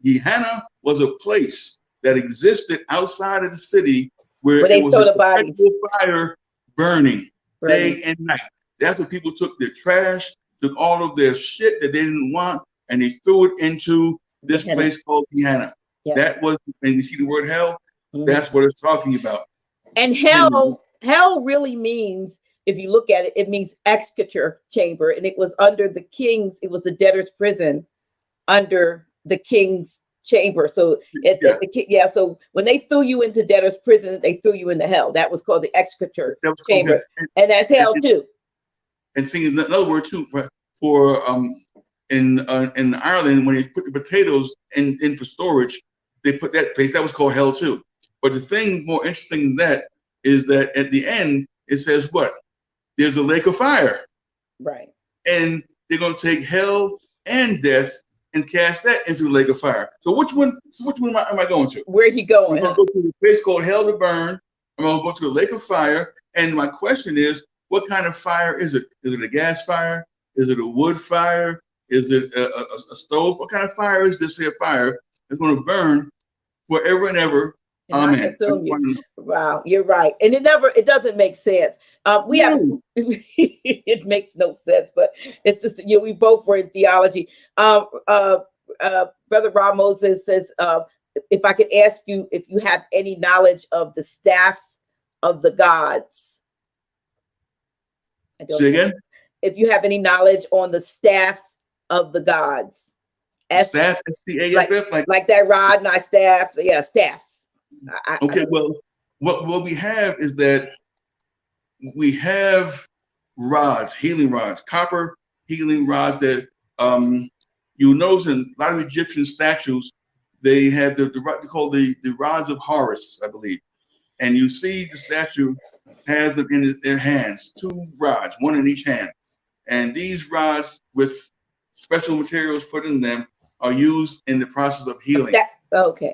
Gehenna was a place that existed outside of the city where it was a perpetual fire burning day and night. That's where people took their trash, took all of their shit that they didn't want, and they threw it into this place called Gehenna. Yes. That was, and you see the word hell, that's what it's talking about. And hell really means, if you look at it, it means executor chamber. And it was under the king's, it was the debtor's prison under the king's chamber. So so when they threw you into debtor's prison, they threw you into hell. That was called the executor chamber. And that's hell too. And seeing another word too for in Ireland, when they put the potatoes in for storage, they put that place, that was called hell too. But the thing more interesting than that is that at the end it says what? There's a lake of fire. Right. And they're going to take hell and death and cast that into the lake of fire. So which one am I going to? Where are you going? I'm going to go to a place called hell to burn. I'm going to go to the lake of fire. And my question is, what kind of fire is it? Is it a gas fire? Is it a wood fire? Is it a stove? What kind of fire is this here fire that's going to burn forever and ever? Amen. Wow, you're right. And it doesn't make sense. It makes no sense, but it's just, we both were in theology. Brother Ramos says, if I could ask you if you have any knowledge of the staffs of the gods. Say again? If you have any knowledge on the staffs of the gods. Staff, S-T-A-F-F, like that rod, not staff. Yeah, staffs. Okay, well, what we have is that we have rods, healing rods, copper healing rods that you'll notice in a lot of Egyptian statues, they have they call the rods of Horus, I believe. And you see the statue has them in their hands, 2 rods, 1 in each hand. And these rods with special materials put in them are used in the process of healing. Okay,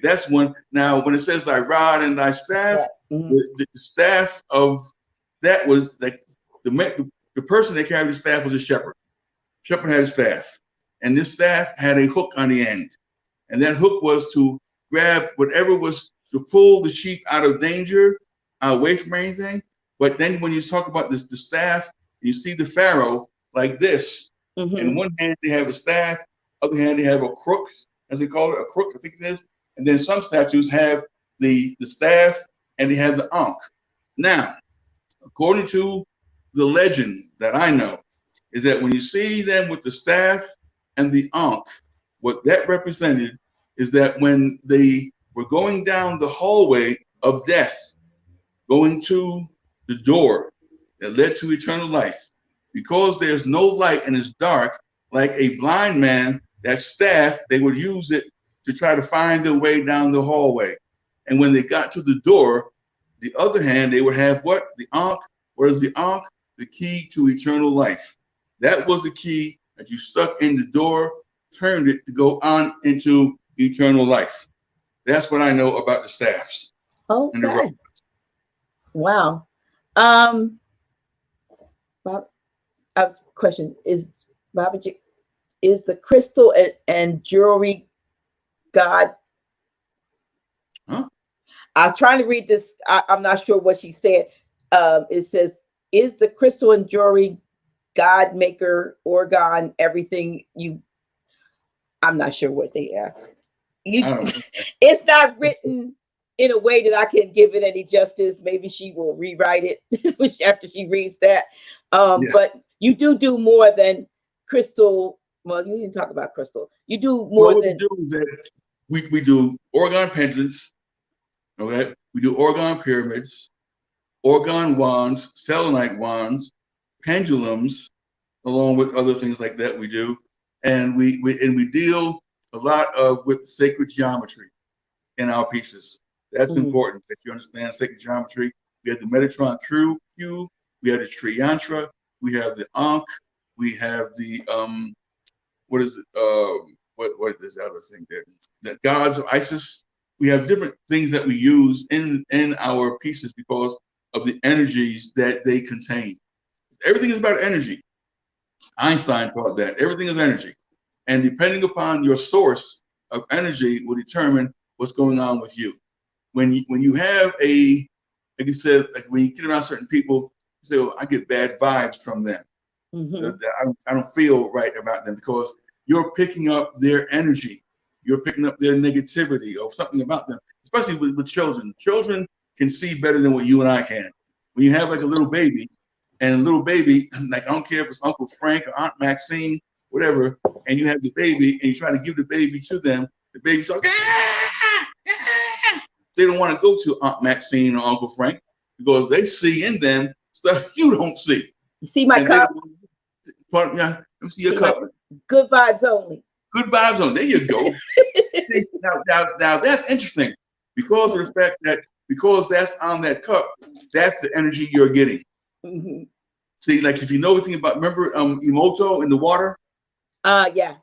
that's one. Now, when it says thy rod and thy staff, the staff of that was like the the person that carried the staff was a shepherd. Shepherd had a staff, and this staff had a hook on the end, and that hook was to grab whatever was to pull the sheep out of danger, away from anything. But then when you talk about this, the staff, you see the pharaoh like this. In one hand they have a staff, other hand they have a crook, as they call it, a crook, I think it is. And then some statues have the staff and they have the ankh. Now, according to the legend that I know, is that when you see them with the staff and the ankh, what that represented is that when they were going down the hallway of death, going to the door that led to eternal life, because there's no light and it's dark, like a blind man, that staff, they would use it to try to find their way down the hallway. And when they got to the door, the other hand, they would have what? The ankh. What is the ankh? The key to eternal life. That was the key that you stuck in the door, turned it to go on into eternal life. That's what I know about the staffs. Okay. And the wow. Bob, question is, Babaji, is the crystal and jewelry God? Huh? I was trying to read this. I'm not sure what she said. It says, is the crystal and jewelry God, maker, organ, everything you? I'm not sure what they asked. It's not written in a way that I can give it any justice. Maybe she will rewrite it after she reads that. But you do more than crystal. Well, you didn't talk about crystal. You do more than. We do is that we do organ pendants. Okay, we do organ pyramids, organ wands, selenite wands, pendulums, along with other things like that we do, and we deal a lot with sacred geometry in our pieces. That's important that you understand sacred geometry. We have the Metatron True Cube, we have the Triyantra, we have the Ankh, we have the what is it? What is the other thing there? The gods of Isis. We have different things that we use in our pieces because of the energies that they contain. Everything is about energy. Einstein taught that everything is energy, and depending upon your source of energy will determine what's going on with you. When you have a, like you said, like when you get around certain people, you say, "Oh, I get bad vibes from them. I don't feel right about them," because you're picking up their energy, you're picking up their negativity or something about them. Especially with children. Children can see better than what you and I can. When you have like a little baby, and a little baby, like I don't care if it's Uncle Frank or Aunt Maxine, whatever, and you have the baby and you try to give the baby to them, the baby's like, they don't want to go to Aunt Maxine or Uncle Frank because they see in them stuff you don't see. You see my cup? Yeah, let me see your cup. Good vibes only. Good vibes only. There you go. now that's interesting because of the fact that because that's on that cup, that's the energy you're getting. See, like if you know anything about, remember Emoto in the water? Yeah.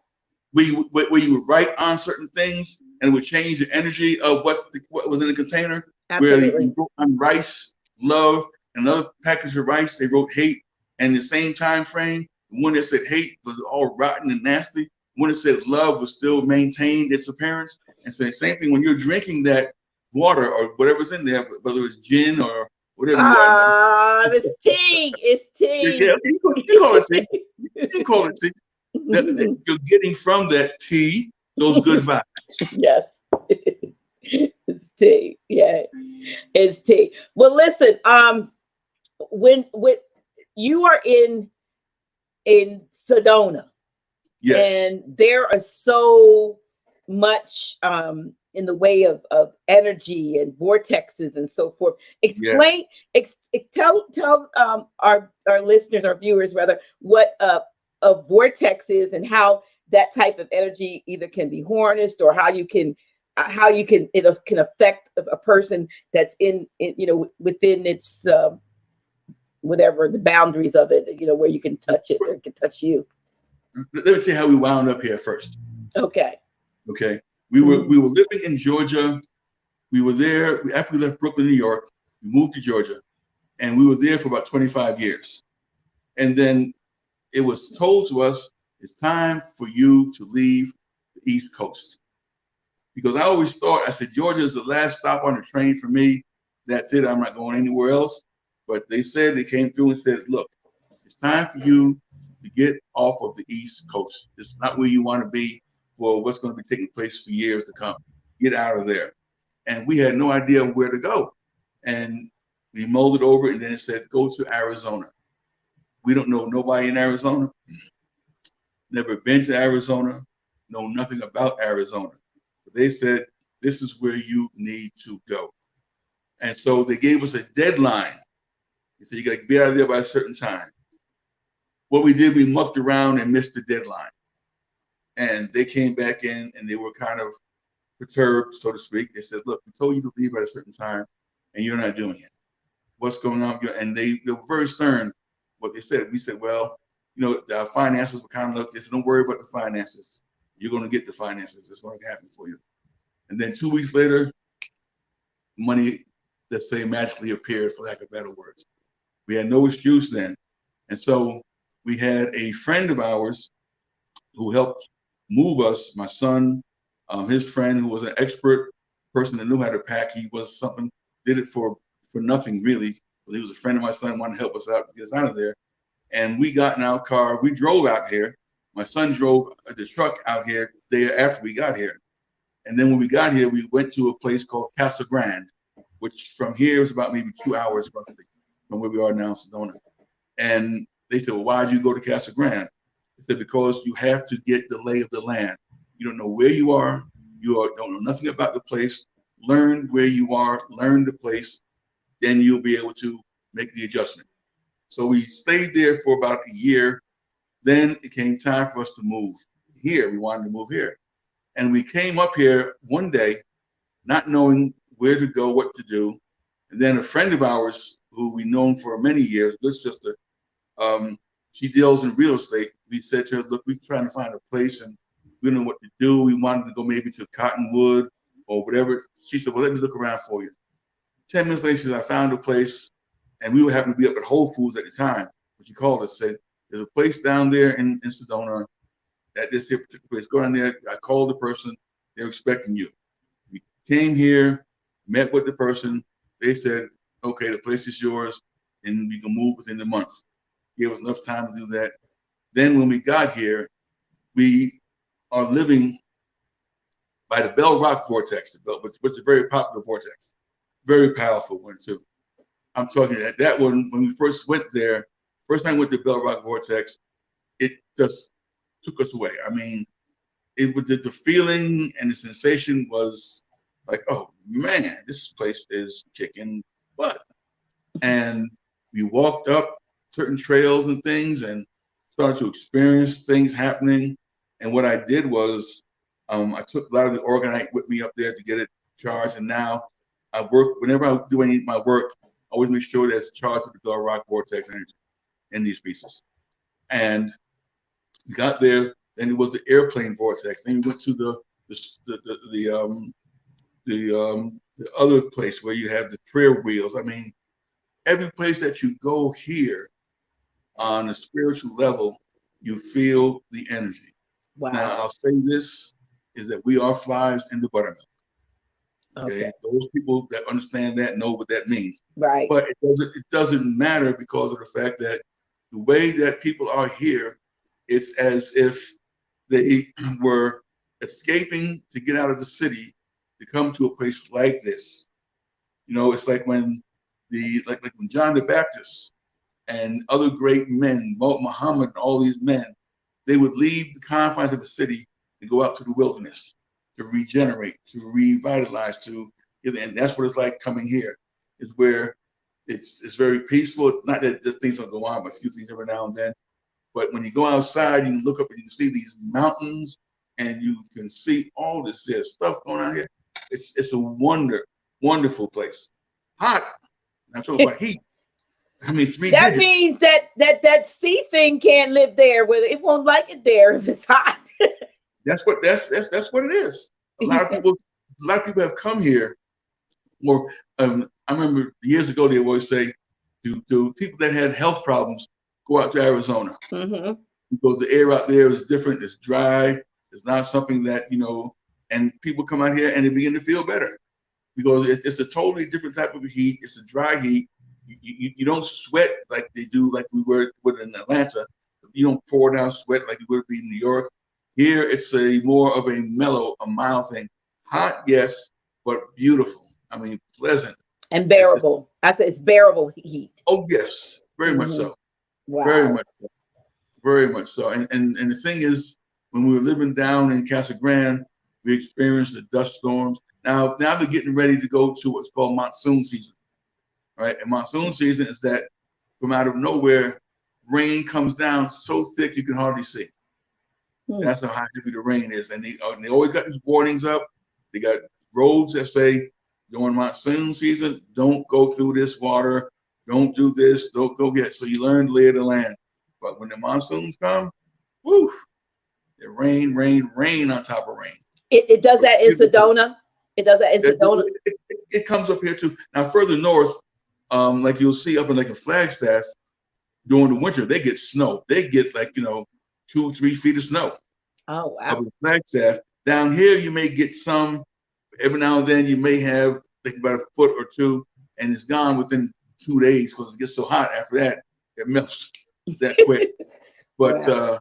Where you would write on certain things and it would change the energy of what was in the container. Absolutely. Where they wrote on rice, love, and another package of rice, they wrote hate. And in the same time frame, the one that said hate was all rotten and nasty. The one that said love was still maintained its appearance. And so the same thing when you're drinking that water or whatever's in there, whether it's gin or whatever. It's tea. It's tea. Yeah, you call it tea. You call it tea. That you're getting from that tea those good vibes. Yes. It's tea. Yeah. It's tea. Well, listen, when you are in Sedona, yes, and there are so much in the way of energy and vortexes and so forth. Explain, yes. Tell our listeners, our viewers rather, what a vortex is and how that type of energy either can be harnessed or how it can affect a person that's in within its whatever the boundaries of it, where you can touch it or it can touch you. Let me tell you how we wound up here first. Okay. We were living in Georgia. We were there after we left Brooklyn, New York. We moved to Georgia, and we were there for about 25 years. And then it was told to us, it's time for you to leave the East Coast. Because I always thought, I said, Georgia is the last stop on the train for me. That's it. I'm not going anywhere else. But they said, they came through and said, look, it's time for you to get off of the East Coast. It's not where you want to be for what's going to be taking place for years to come. Get out of there. And we had no idea where to go. And we mulled it over, and then it said, go to Arizona. We don't know nobody in Arizona. Never been to Arizona. Know nothing about Arizona. But they said, this is where you need to go. And so they gave us a deadline. They said, you got to be out of there by a certain time. What we did, we mucked around and missed the deadline. And they came back in and they were kind of perturbed, so to speak. They said, look, we told you to leave at a certain time and you're not doing it. What's going on? And they were very stern. What they said, we said, well, you know, the finances were kind of like this. Don't worry about the finances. You're going to get the finances. It's going to happen for you. And then 2 weeks later, money, let's say, magically appeared, for lack of better words. We had no excuse then. And so we had a friend of ours who helped move us, my son, his friend who was an expert person that knew how to pack. He was something, did it for nothing really. But he was a friend of my son, wanted to help us out, get us out of there. And we got in our car, we drove out here. My son drove the truck out here the day after we got here. And then when we got here, we went to a place called Casa Grande, which from here is about maybe 2 hours roughly from where we are now in Sedona. And they said, well, why did you go to Casa Grande? I said, because you have to get the lay of the land. You don't know where you are. Don't know nothing about the place. Learn where you are, learn the place, then you'll be able to make the adjustment. So we stayed there for about a year. Then it came time for us to move here. We wanted to move here. And we came up here one day, not knowing where to go, what to do. And then a friend of ours, who we've known for many years, good sister, she deals in real estate. We said to her, look, we're trying to find a place and we don't know what to do. We wanted to go maybe to Cottonwood or whatever. She said, well, let me look around for you. 10 minutes later, she said, I found a place. And we would happen to be up at Whole Foods at the time. But she called us, said, there's a place down there in Sedona at this particular place. Go down there. I called the person. They're expecting you. We came here, met with the person. They said, okay, the place is yours and we can move within the month. Gave us enough time to do that. Then when we got here, we are living by the Bell Rock vortex, which is a very popular vortex. Very powerful one too. I'm talking that one, when we first went there, first time we went to Bell Rock vortex, it just took us away. I mean, it was the feeling and the sensation was like, oh man, this place is kicking butt. And we walked up certain trails and things and started to experience things happening. And what I did was I took a lot of the organite with me up there to get it charged. And now I work, whenever I do any of my work, I always make sure there's charged with the Bell Rock vortex energy in these pieces. And we got there, then it was the airplane vortex. Then we went to the other place where you have the prayer wheels. I mean, every place that you go here on a spiritual level, you feel the energy. Wow. Now, I'll say this, is that we are flies in the buttermilk. Okay. Those people that understand that know what that means. Right. But it doesn't matter because of the fact that the way that people are here, it's as if they were escaping to get out of the city to come to a place like this. You know, it's like when like when John the Baptist and other great men, Muhammad and all these men, they would leave the confines of the city and go out to the wilderness to regenerate, to revitalize, and that's what it's like coming here. Is where it's very peaceful. Not that things don't go on, but a few things every now and then. But when you go outside, you can look up and you can see these mountains, and you can see all this stuff going on here. It's a wonderful place. Hot. I'm talking about heat. I mean, that means that sea thing can't live there. With it won't like it there if it's hot. That's what it is. A lot of people have come here. I remember years ago they always say to people that had health problems, go out to Arizona because the air out there is different. It's dry. It's not something that, and people come out here and they begin to feel better because it's a totally different type of heat. It's a dry heat. You don't sweat like they do, like we were in Atlanta. You don't pour down sweat like you would be in New York. Here, it's a more of a mellow, a mild thing. Hot, yes, but beautiful. I mean, pleasant. And bearable. I said it's bearable heat. Oh, yes. Very much so. Wow. Very much so. Very much so. And the thing is, when we were living down in Casa Grande, we experienced the dust storms. Now they're getting ready to go to what's called monsoon season. Right? And monsoon season is that from out of nowhere, rain comes down so thick you can hardly see. That's how heavy the rain is. And they always got these warnings up. They got roads that say, during monsoon season, don't go through this water. Don't do this. Don't go get. So you learn to lay of the land. But when the monsoons come, woo, it rain on top of rain. It does that in Sedona. It does that in Sedona. It comes up here too. Now further north, like you'll see up in like a Flagstaff, during the winter, they get snow. They get 2-3 feet of snow. Oh wow! Up in Flagstaff. Down here, you may get some. Every now and then, you may have like about a foot or two, and it's gone within 2 days because it gets so hot. After that, it melts that quick. But wow.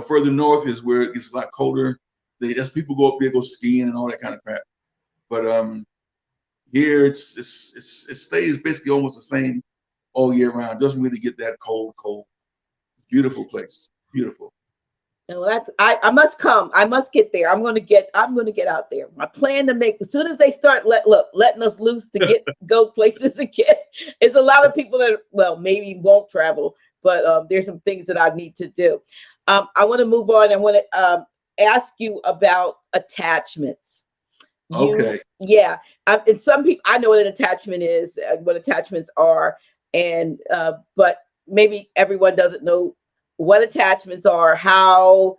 Further north is where it gets a lot colder. As people go up there, go skiing and all that kind of crap. But here it stays basically almost the same all year round. It doesn't really get that cold. Beautiful place. Beautiful. Well, I must come. I must get there. I'm gonna get out there. My plan to make as soon as they start letting us loose to go places again. It's a lot of people that maybe won't travel, but there's some things that I need to do. I want to move on. I want to ask you about attachments. Okay. Yeah. And some people, I know what an attachment is, what attachments are, and but maybe everyone doesn't know what attachments are, how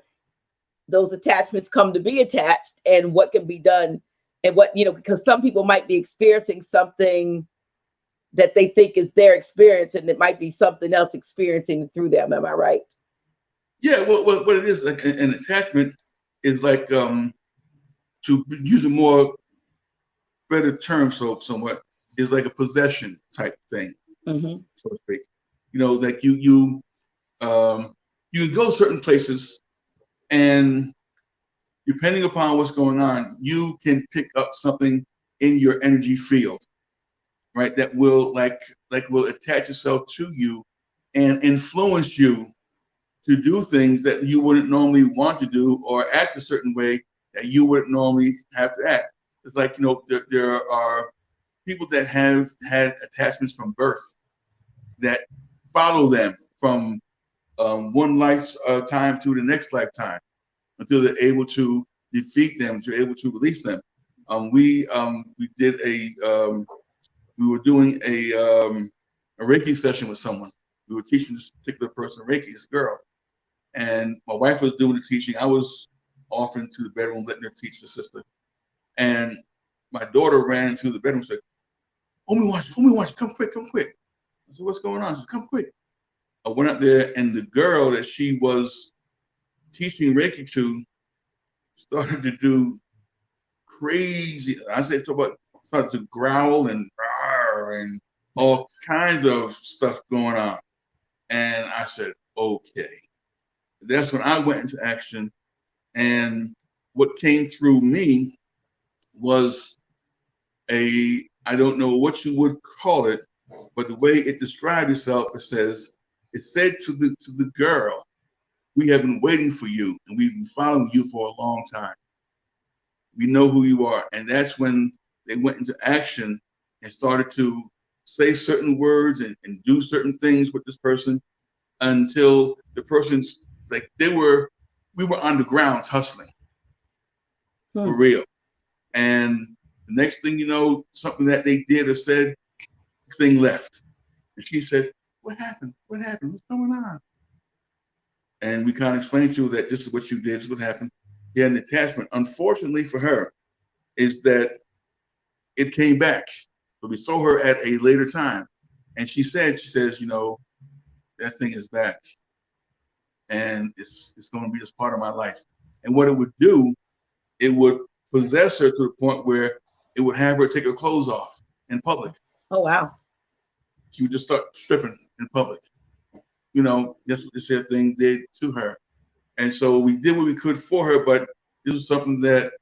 those attachments come to be attached, and what can be done, and what, because some people might be experiencing something that they think is their experience, and it might be something else experiencing through them. Am I right? Yeah. Well, what it is, like an attachment is like, to use a more better term, somewhat, is like a possession type thing, so to speak. Like you go certain places, and depending upon what's going on, you can pick up something in your energy field, right? That will will attach itself to you and influence you to do things that you wouldn't normally want to do, or act a certain way that you wouldn't normally have to act. It's like, there are people that have had attachments from birth that follow them from one lifetime to the next lifetime until they're able to defeat them, to able to release them. We were doing a Reiki session with someone. We were teaching this particular person Reiki, this girl, and my wife was doing the teaching. I was off into the bedroom letting her teach the sister, and my daughter ran into the bedroom and said, "Homie, come quick. I said, "What's going on?" She said, "Come quick." I went up there, and the girl that she was teaching Reiki to started to do crazy. Started to growl and all kinds of stuff going on. And I said, okay. That's when I went into action. And what came through me was I don't know what you would call it, but the way it described itself, it said to the girl, "We have been waiting for you, and we've been following you for a long time. We know who you are." And that's when they went into action and started to say certain words and do certain things with this person until the person's we were on the ground hustling for real. And the next thing you know, something that they did or said, thing left. And she said, "What happened? What happened? What's going on?" And we kind of explained to her that this is what you did, this is what happened. He had an attachment. Unfortunately for her, is that it came back. So we saw her at a later time. And she says, that thing is back, and it's going to be just part of my life. And what it would do, it would possess her to the point where it would have her take her clothes off in public. Oh, wow. She would just start stripping in public. You know, that's what this thing did to her. And so we did what we could for her, but this was something that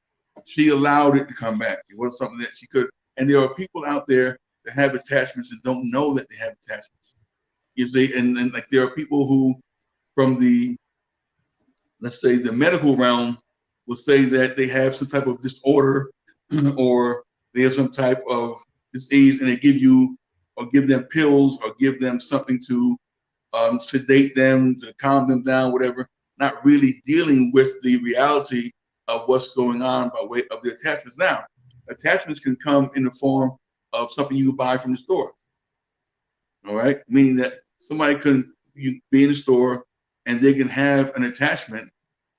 she allowed it to come back. It was something that she could. And there are people out there that have attachments and don't know that they have attachments. You see, and like there are people who, from the, let's say, the medical realm, will say that they have some type of disorder or they have some type of disease, and they give you or give them pills or give them something to sedate them, to calm them down, whatever, not really dealing with the reality of what's going on by way of the attachments. Now, attachments can come in the form of something you buy from the store. All right, meaning that somebody can be in the store and they can have an attachment,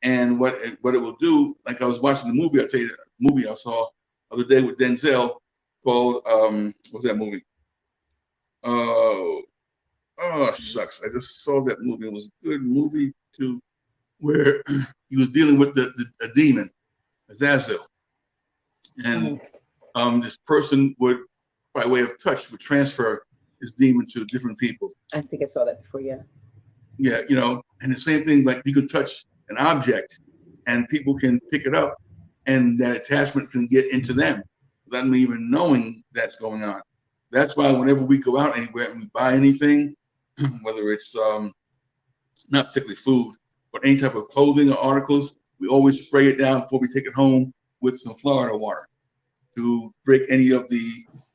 and what it will do. Like I was watching the movie, I'll tell you, the movie I saw the other day with Denzel called what's that movie? Oh, shucks! I just saw that movie. It was a good movie too, where he was dealing with a demon, Azazel, and this person would, by way of touch, would transfer his demon to different people. I think I saw that before. Yeah. Yeah, you know, and the same thing, like you can touch an object, and people can pick it up, and that attachment can get into them without them even knowing that's going on. That's why whenever we go out anywhere and we buy anything, whether it's not particularly food, but any type of clothing or articles, we always spray it down before we take it home with some Florida water to break any of the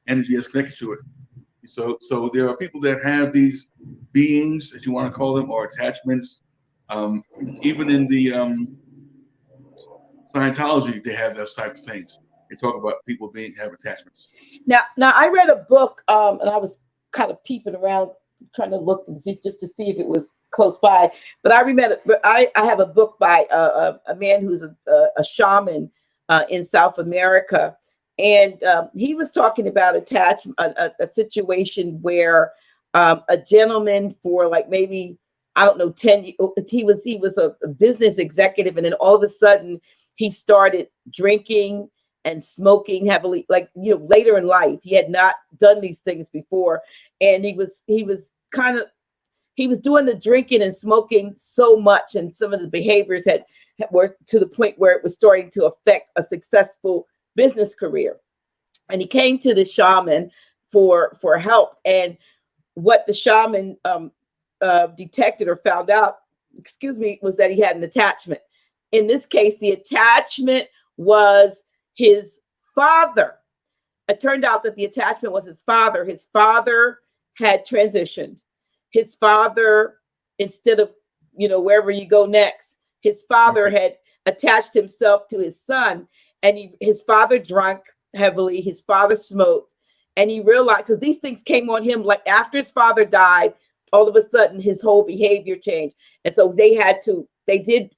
energy that's connected to it. So there are people that have these beings, as you want to call them, or attachments. Even in the Scientology, they have those types of things. They talk about people have attachments. Now I read a book, and I was kind of peeping around, trying to look just to see if it was close by. But I remember, I have a book by a man who's a shaman in South America, and he was talking about a situation where a gentleman for like maybe, I don't know, 10 years, he was a business executive, and then all of a sudden he started drinking and smoking heavily, like, you know, later in life. He had not done these things before, and he was doing the drinking and smoking so much, and some of the behaviors were to the point where it was starting to affect a successful business career. And he came to the shaman for help, and what the shaman detected or found out, was that he had an attachment. In this case, the attachment was his father. It turned out that the attachment was his father. His father had transitioned. His father, instead of, you know, wherever you go next, his father had attached himself to his son, and his father drank heavily. His father smoked, and he realized, because these things came on him like after his father died, all of a sudden his whole behavior changed. And so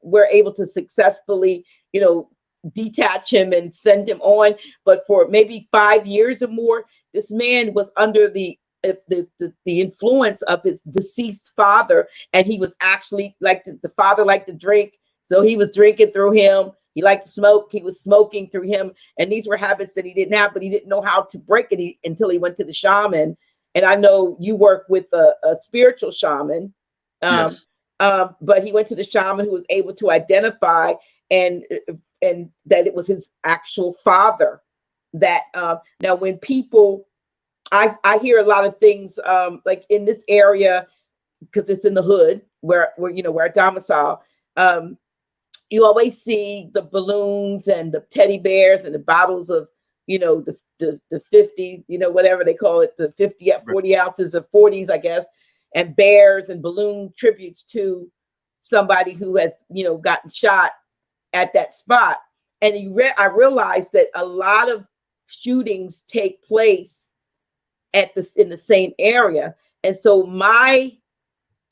were able to successfully, you know, detach him and send him on. But for maybe 5 years or more, this man was under the influence of his deceased father, and he was actually like the father liked to drink, so he was drinking through him. He liked to smoke, he was smoking through him, and these were habits that he didn't have, but he didn't know how to break it until he went to the shaman. And I know you work with a spiritual shaman, Yes. But he went to the shaman who was able to identify and that it was his actual father. That now when people, I hear a lot of things like in this area, because it's in the hood where I domicile. You always see the balloons and the teddy bears and the bottles of, you know, the 50, you know, whatever they call it, the 50 at 40 ounces of 40s, I guess, and bears and balloon tributes to somebody who has, you know, gotten shot at that spot. And I realized that a lot of shootings take place in the same area. And so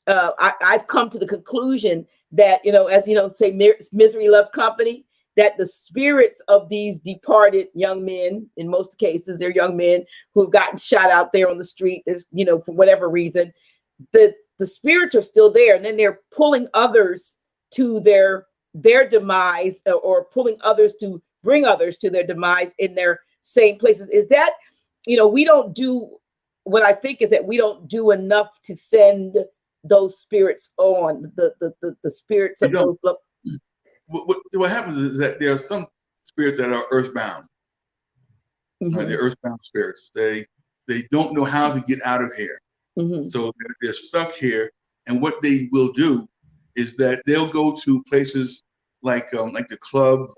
I've come to the conclusion that, you know, as you know, say misery loves company, that the spirits of these departed young men, in most cases, they're young men who've gotten shot out there on the street, there's, you know, for whatever reason, the the spirits are still there, and then they're pulling others to their demise, or pulling others to bring others to their demise in their same places. Is that, we don't do, what I think is that we don't do enough to send those spirits on, the spirits of those. What happens is that there are some spirits that are earthbound. Mm-hmm. They're earthbound spirits. They don't know how to get out of here. Mm-hmm. So they're stuck here. And what they will do is that they'll go to places like the club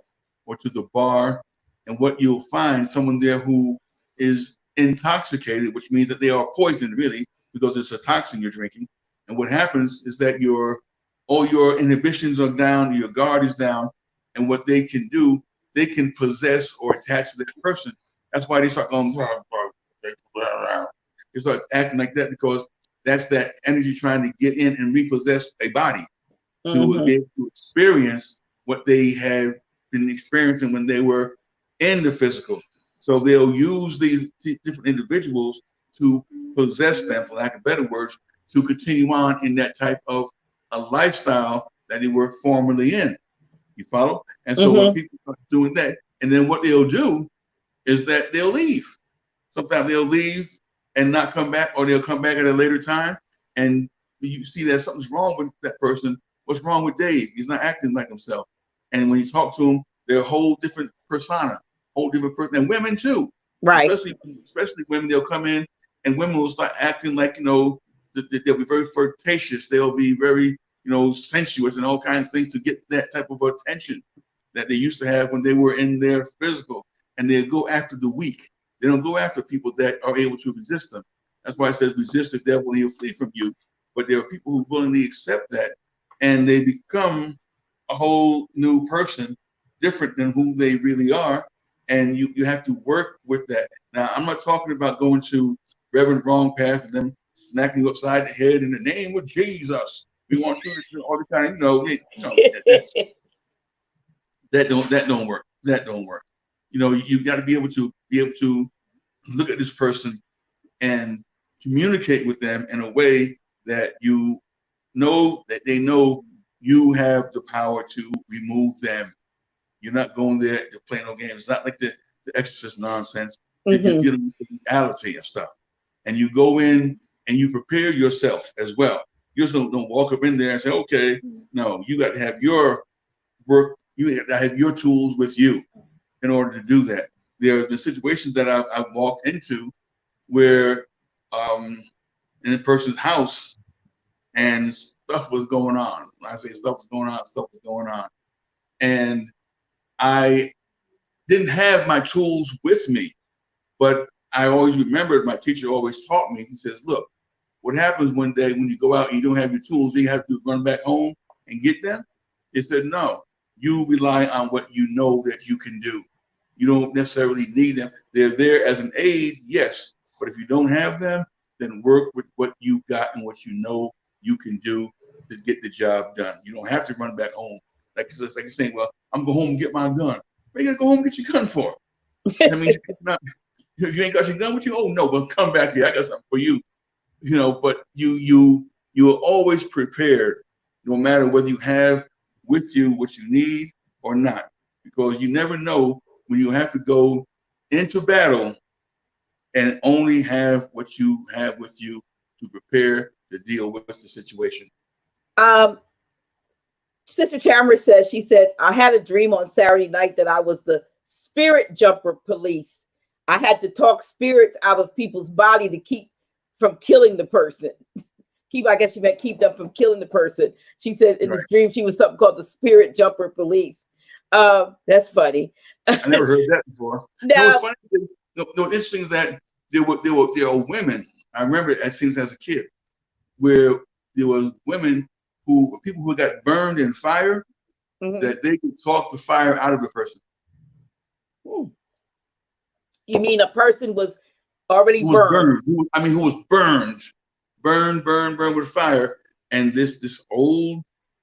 or to the bar. And what you'll find, someone there who is intoxicated, which means that they are poisoned, really, because it's a toxin you're drinking. And what happens is that all your inhibitions are down, your guard is down. And what they can do, they can possess or attach to that person. That's why they start going, they start acting like that, because that's that energy trying to get in and repossess a body, to be able to experience what they have been experiencing when they were in the physical. So they'll use these different individuals to possess them, for lack of better words, to continue on in that type of a lifestyle that they were formerly in. You follow? And so when people start doing that, and then what they'll do is that they'll leave. Sometimes they'll leave and not come back, or they'll come back at a later time, and you see that something's wrong with that person. What's wrong with Dave? He's not acting like himself. And when you talk to him, they're a whole different persona, whole different person. And women too, right? Especially women. They'll come in, and women will start acting like, they'll be very flirtatious. They'll be very, sensuous and all kinds of things to get that type of attention that they used to have when they were in their physical. And they'll go after the weak. They don't go after people that are able to resist them. That's why it says, resist the devil and he'll flee from you. But there are people who willingly accept that, and they become a whole new person, different than who they really are. And you have to work with that. Now, I'm not talking about going to Reverend Wrong Path and them smacking you upside the head in the name of Jesus. We want you to do all the time. That don't work. That don't work. You got to be able to look at this person and communicate with them in a way that you know that they know you have the power to remove them. You're not going there to play no games. It's not like the Exorcist nonsense. You're dealing with the reality and stuff. And you go in and you prepare yourself as well. You just don't walk up in there and say, okay, no, you got to have your work. You got to have your tools with you in order to do that. There have been situations that I've walked into where in a person's house and stuff was going on. When I say stuff was going on. And I didn't have my tools with me, but I always remembered, my teacher always taught me, he says, look, what happens one day when you go out and you don't have your tools, you have to run back home and get them? He said, no, you rely on what you know that you can do. You don't necessarily need them. They're there as an aid, yes, but if you don't have them, then work with what you got and what you know you can do to get the job done. You don't have to run back home. Like you're saying, well, I'm going home and get my gun. What are you going to go home and get your gun for? That means you ain't got your gun with you? Oh, no, well, come back here. I got something for you. But you're always prepared, no matter whether you have with you what you need or not, because you never know when you have to go into battle and only have what you have with you to prepare to deal with the situation. Sister Tamara says, she said, I had a dream on Saturday night that I was the spirit jumper police. I had to talk spirits out of people's body to keep from killing the person. I guess she meant keep them from killing the person. She said in this dream she was something called the spirit jumper police. That's funny. I never heard that before. Now, what's funny? Interesting is that there were women. I remember scenes as a kid where there was people who got burned in fire, that they could talk the fire out of the person. You mean a person was already burned? Who was burned with fire, and this old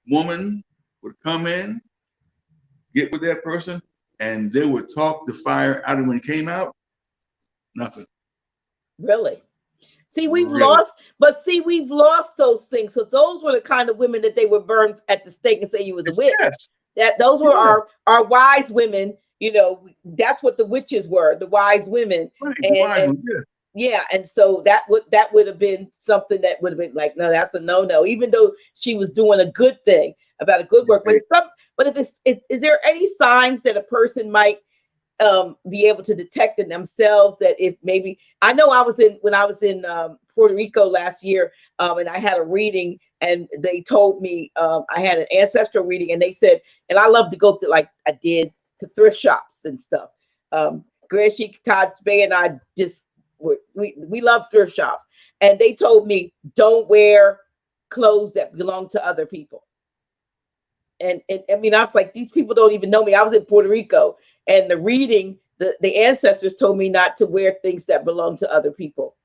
woman would come in, get with that person, and they would talk the fire out of when it came out. Nothing. Really? See, Really? we've lost those things. So those were the kind of women that they would burn at the stake and say you was a witch. Yes. That those were Yeah. our wise women. You know, that's what the witches were, the wise women. Right. And Yeah. yeah, and so that would have been something that would have been like, no, that's a no. Even though she was doing a good thing about a good work, Right. but if is there any signs that a person might be able to detect in themselves that if maybe I know when I was in Puerto Rico last year, and I had a reading and they told me I had an ancestral reading and they said, and I love to go to like I did to thrift shops and stuff. Gracie Todd Bay and I just we love thrift shops, and they told me don't wear clothes that belong to other people. And I mean, I was like, these people don't even know me. I was in Puerto Rico, and the reading, the ancestors told me not to wear things that belong to other people,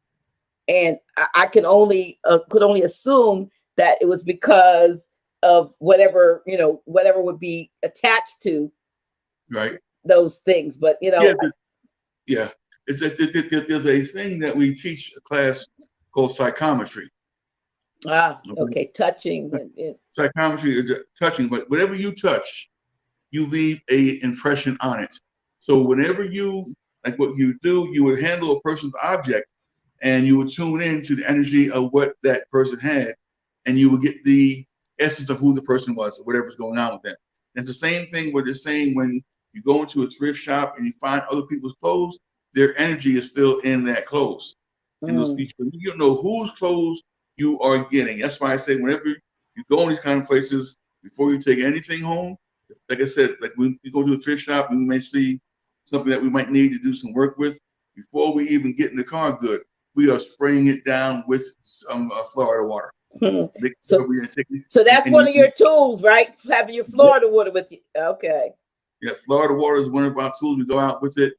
and I can only could only assume that it was because of whatever whatever would be attached to Right. those things. But Yeah. Yeah. There's a thing that we teach a class called psychometry. Okay, touching and Psychometry is touching, but whatever you touch, you leave a impression on it. So whenever you like what you do, you would handle a person's object and you would tune in to the energy of what that person had, and you would get the essence of who the person was or whatever's going on with them. And it's the same thing what they're saying when you go into a thrift shop and you find other people's clothes, their energy is still in that clothes. In those pieces. You don't know whose clothes you are getting. That's why I say whenever you go in these kind of places, before you take anything home, like I said, like when we go to a thrift shop and we may see something that we might need to do some work with, before we even get in the car good, we are spraying it down with some Florida water. So that's one of your tools, right? Having your Florida water with you. Okay. Yeah, Florida water is one of our tools. We go out with it.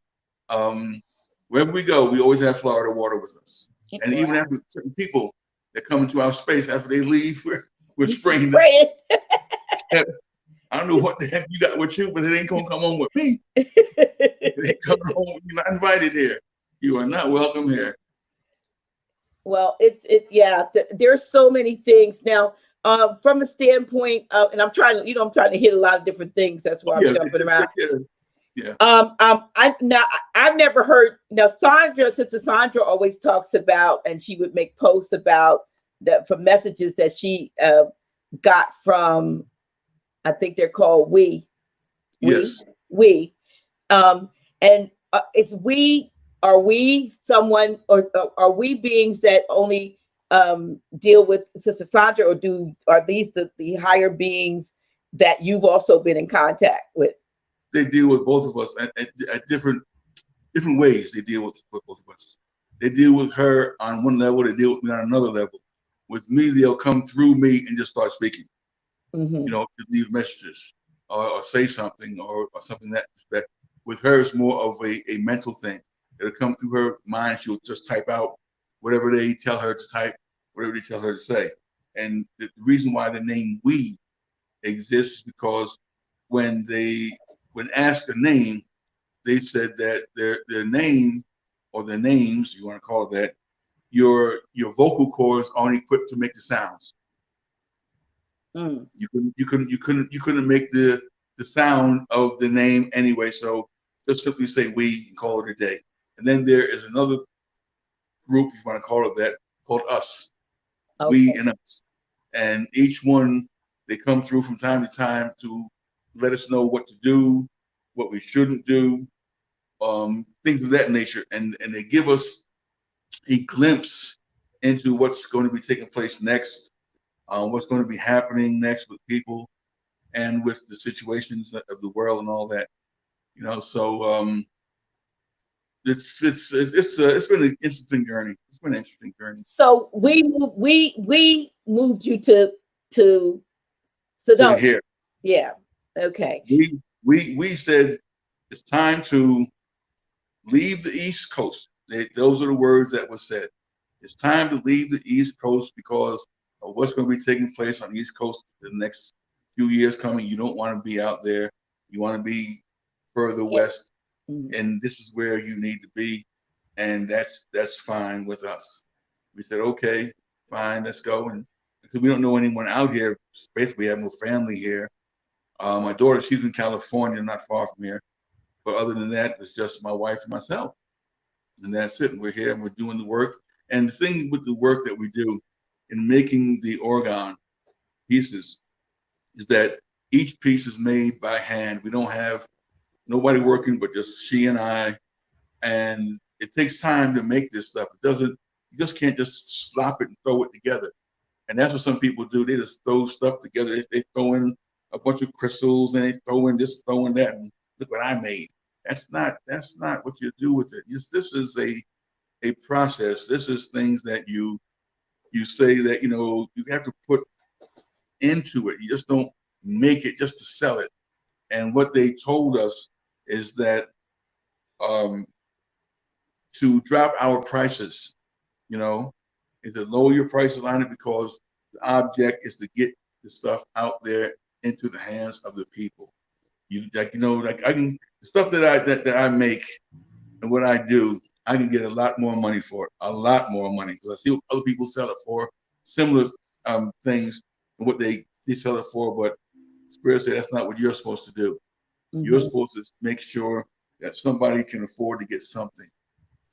Wherever we go, we always have Florida water with us. And even after certain people that come into our space, after they leave, we're spraying them. I don't know what the heck you got with you, but it ain't gonna come home with me. It ain't coming home. You're not invited here. You are not welcome here. Well, yeah. There's so many things now. From a standpoint of, and I'm trying to hit a lot of different things. That's why I'm jumping around. Yeah. I've never heard now. Sister Sandra always talks about, and she would make posts about that from messages that she got from, I think they're called we. Yes. And it's we. Are we someone, or are we beings that only deal with Sister Sandra, or are these the higher beings that you've also been in contact with? They deal with both of us at different ways. They deal with both of us. They deal with her on one level. They deal with me on another level. With me, they'll come through me and just start speaking. Mm-hmm. To leave messages or say something or something in that respect. With her, it's more of a mental thing. It'll come through her mind. She'll just type out whatever they tell her to type, whatever they tell her to say. And the reason why the name we exists is because when asked a name, they said that their name or their names, you want to call it that, your vocal cords aren't equipped to make the sounds. You couldn't make the sound of the name anyway. So just simply say we and call it a day. And then there is another group, if you want to call it that, called us. Okay. We and us. And each one, they come through from time to time to let us know what to do, what we shouldn't do, things of that nature. And they give us a glimpse into what's going to be taking place next, what's going to be happening next with people and with the situations of the world and all that. So it's been an interesting journey. It's been an interesting journey. So we moved you to Sedona. Here. Yeah. Okay. We said it's time to leave the East Coast. Those are the words that were said. It's time to leave the East Coast because of what's going to be taking place on the East Coast the next few years coming. You don't want to be out there. You want to be further west, and this is where you need to be, and that's fine with us. We said, okay, fine, let's go. And because we don't know anyone out here, basically we have no family here. My daughter, she's in California, not far from here. But other than that, it's just my wife and myself. And that's it. And we're here and we're doing the work. And the thing with the work that we do in making the organ pieces is that each piece is made by hand. We don't have nobody working but just she and I. And it takes time to make this stuff. It doesn't, you just can't just slop it and throw it together. And that's what some people do. They just throw stuff together. They throw in a bunch of crystals and they throw in this, throw in that, and look what I made. That's not what you do with it. This is a process. This is things that you say that you have to put into it. You just don't make it just to sell it. And what they told us is that to drop our prices, is to lower your prices on it, because the object is to get the stuff out there into the hands of the people. Like I can, the stuff that I make and what I do, I can get a lot more money for it, a lot more money, because I see what other people sell it for, similar things, and what they sell it for. But Spirit said that's not what you're supposed to do. Mm-hmm. You're supposed to make sure that somebody can afford to get something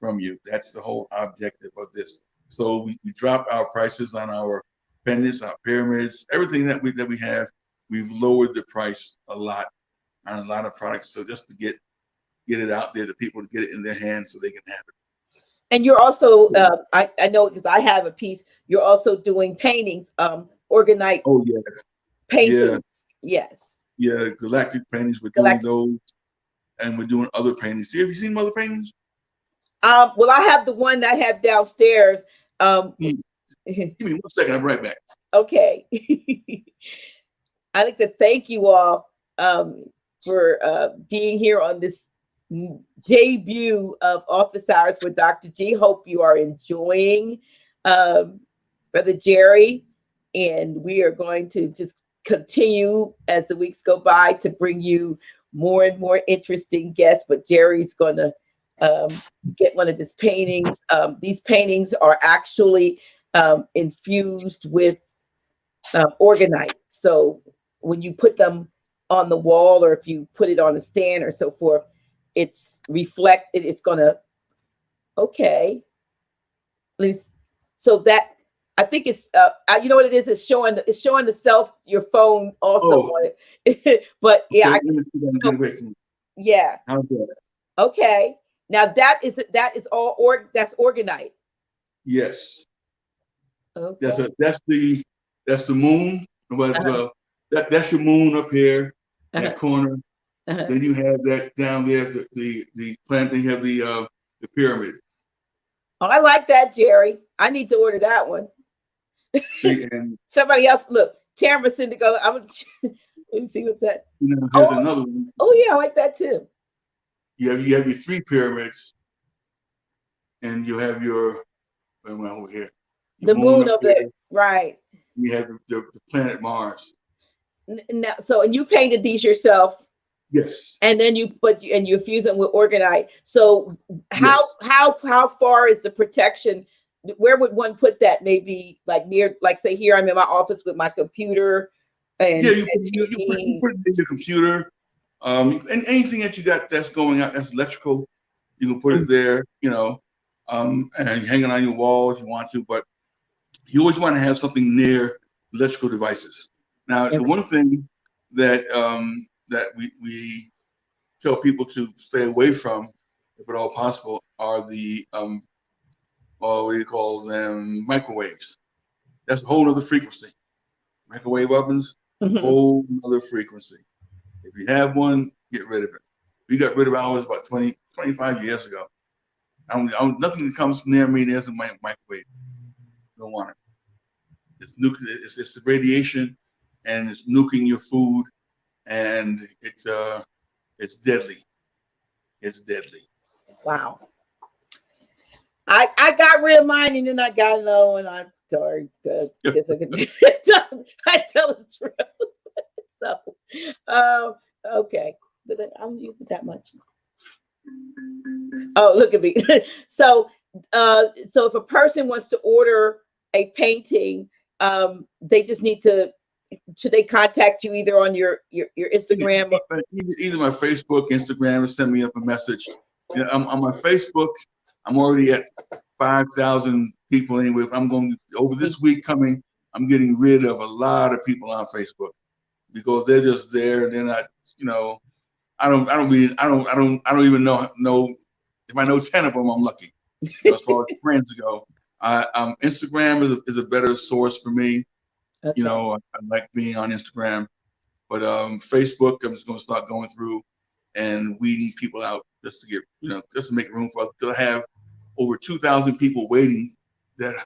from you. That's the whole objective of this. So we drop our prices on our pendants, our pyramids, everything that we have. We've lowered the price a lot on a lot of products. So just to get it out there to people, to get it in their hands so they can have it. And you're also, I know because I have a piece, you're also doing paintings, organite. Oh, yeah. Paintings. Yeah. Yes. Yeah, galactic paintings. We're doing those. And we're doing other paintings. Have you seen other paintings? Well, I have the one that I have downstairs. Give me 1 second. I'm right back. Okay. I'd like to thank you all for being here on this debut of Office Hours with Dr. G. Hope you are enjoying Brother Jerry. And we are going to just continue as the weeks go by to bring you more and more interesting guests. But Jerry's going to get one of his paintings. These paintings are actually infused with organite. So when you put them on the wall, or if you put it on a stand or so forth, it's reflected. It's gonna, okay. So that, I think it's you know what it is. It's showing the self, your phone also on it. But yeah, yeah. Okay. Now that is all that's organite. Yes. Okay. That's the moon. That's your moon up here in that corner. Then you have that down there, the plant. Then you have the pyramid. Oh, I like that, Jerry. I need to order that one. See, and somebody else, look, Tamara said to go. Let me see what's that. Here's another one. Oh yeah, I like that too. You have your 3 pyramids, and you have your over here. The moon up there, right? You have the planet Mars. Now, and you painted these yourself? Yes. And then you fuse them with organite. So how far is the protection? Where would one put that? Maybe like near, like say here, I'm in my office with my computer. And yeah, you put it in your computer. And anything that you got that's going out that's electrical, you can put it there. And hang it on your wall if you want to. But you always want to have something near electrical devices. Now, the one thing that that we tell people to stay away from, if at all possible, are the what do you call them, microwaves. That's a whole other frequency. Microwave ovens, whole other frequency. If you have one, get rid of it. We got rid of ours about 25 years ago. Nothing that comes near me, there's a microwave. Don't want it. It's nuclear. It's the radiation, and it's nuking your food, and it's deadly. It's deadly. Wow. I got rid of mine, and then I got low, and I'm sorry. Good. I tell the truth. So, okay, but I don't use it that much. Oh, look at me. So So if a person wants to order a painting, they just need to, should they contact you either on your Instagram? Either my Facebook, Instagram, or send me up a message. You know, I'm on my Facebook. I'm already at 5,000 people anyway. I'm going over this week coming. I'm getting rid of a lot of people on Facebook because they're just there and they're not. You know, I don't even know if I know 10 of them. I'm lucky. You know, as far as friends go, Instagram is a better source for me. Okay. You know, I like being on Instagram, but Facebook, I'm just going to start going through and weeding people out just to get, you know, just to make room for us. Because I have over 2,000 people waiting that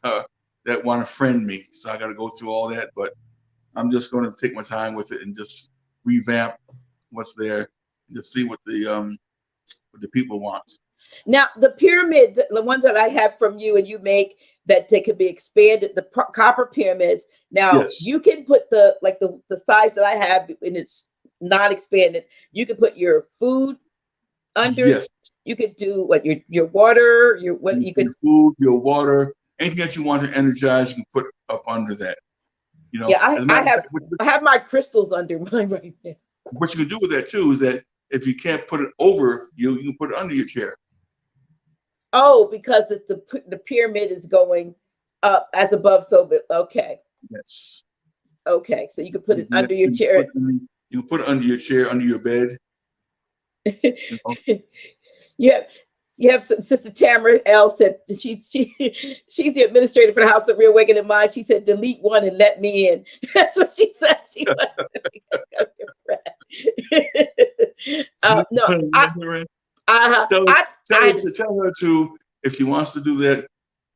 want to friend me. So I got to go through all that, but I'm just going to take my time with it and just revamp what's there and just see what the people want. Now, the pyramid, the ones that I have from you and you make that they could be expanded, the copper pyramids. Now, Yes. You can put the size that I have and it's not expanded. You can put your food under. Yes. You could do what your water, your food, your water, anything that you want to energize, you can put up under that. You know, yeah, I have my crystals under mine right now. What you can do with that too is that if you can't put it over you can put it under your chair. Oh, because it's the pyramid is going up as above, so but okay. Yes. Okay, so you can put it under your chair. You can put it under your chair, under your bed. You know? You have Sister Tamara L said she's the administrator for the House of Reawakening Mind. She said, delete one and let me in. That's what she said. She tell her to, if she wants to do that,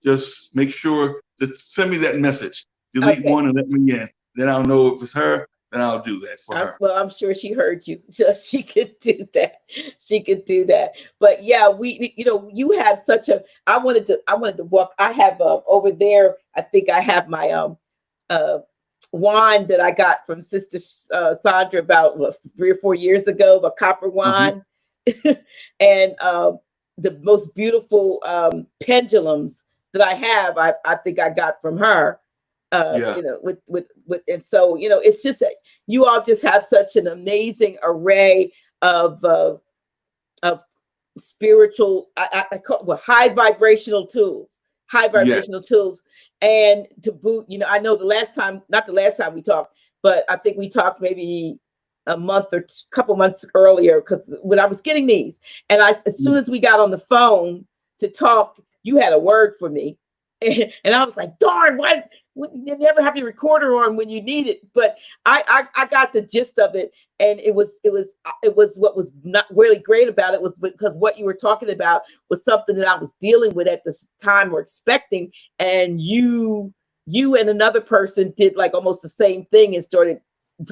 just make sure to send me that message. Delete one and let me in. Then I'll know if it's her. Then I'll do that for her. Well, I'm sure she heard you, so she could do that. She could do that. But yeah, you have such a. I wanted to walk. I have over there. I think I have my wand that I got from Sister Sandra about 3 or 4 years ago, a copper wand, and the most beautiful pendulums that I have. I think I got from her. You know, with and so, you know, it's just you all just have such an amazing array of spiritual, I call high vibrational tools, tools. And to boot, you know, I know not the last time we talked, but I think we talked maybe a month or couple months earlier, because when I was getting these, and as soon as we got on the phone to talk, you had a word for me. And I was like, darn, why you never have your recorder on when you need it? But I got the gist of it, and it was what was not really great about it was because what you were talking about was something that I was dealing with at this time or expecting, and you and another person did like almost the same thing and started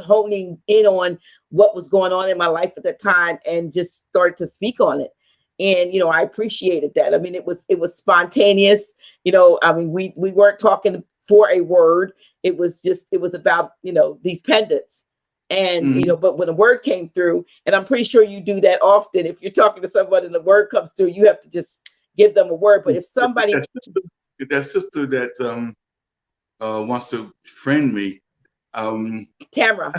honing in on what was going on in my life at that time and just started to speak on it. And, you know, I appreciated that. I mean, it was spontaneous. You know, I mean, we weren't talking for a word. It was about, you know, these pendants. And, you know, but when a word came through, and I'm pretty sure you do that often. If you're talking to someone and the word comes through, you have to just give them a word. But if somebody. That sister that wants to friend me. Tamara.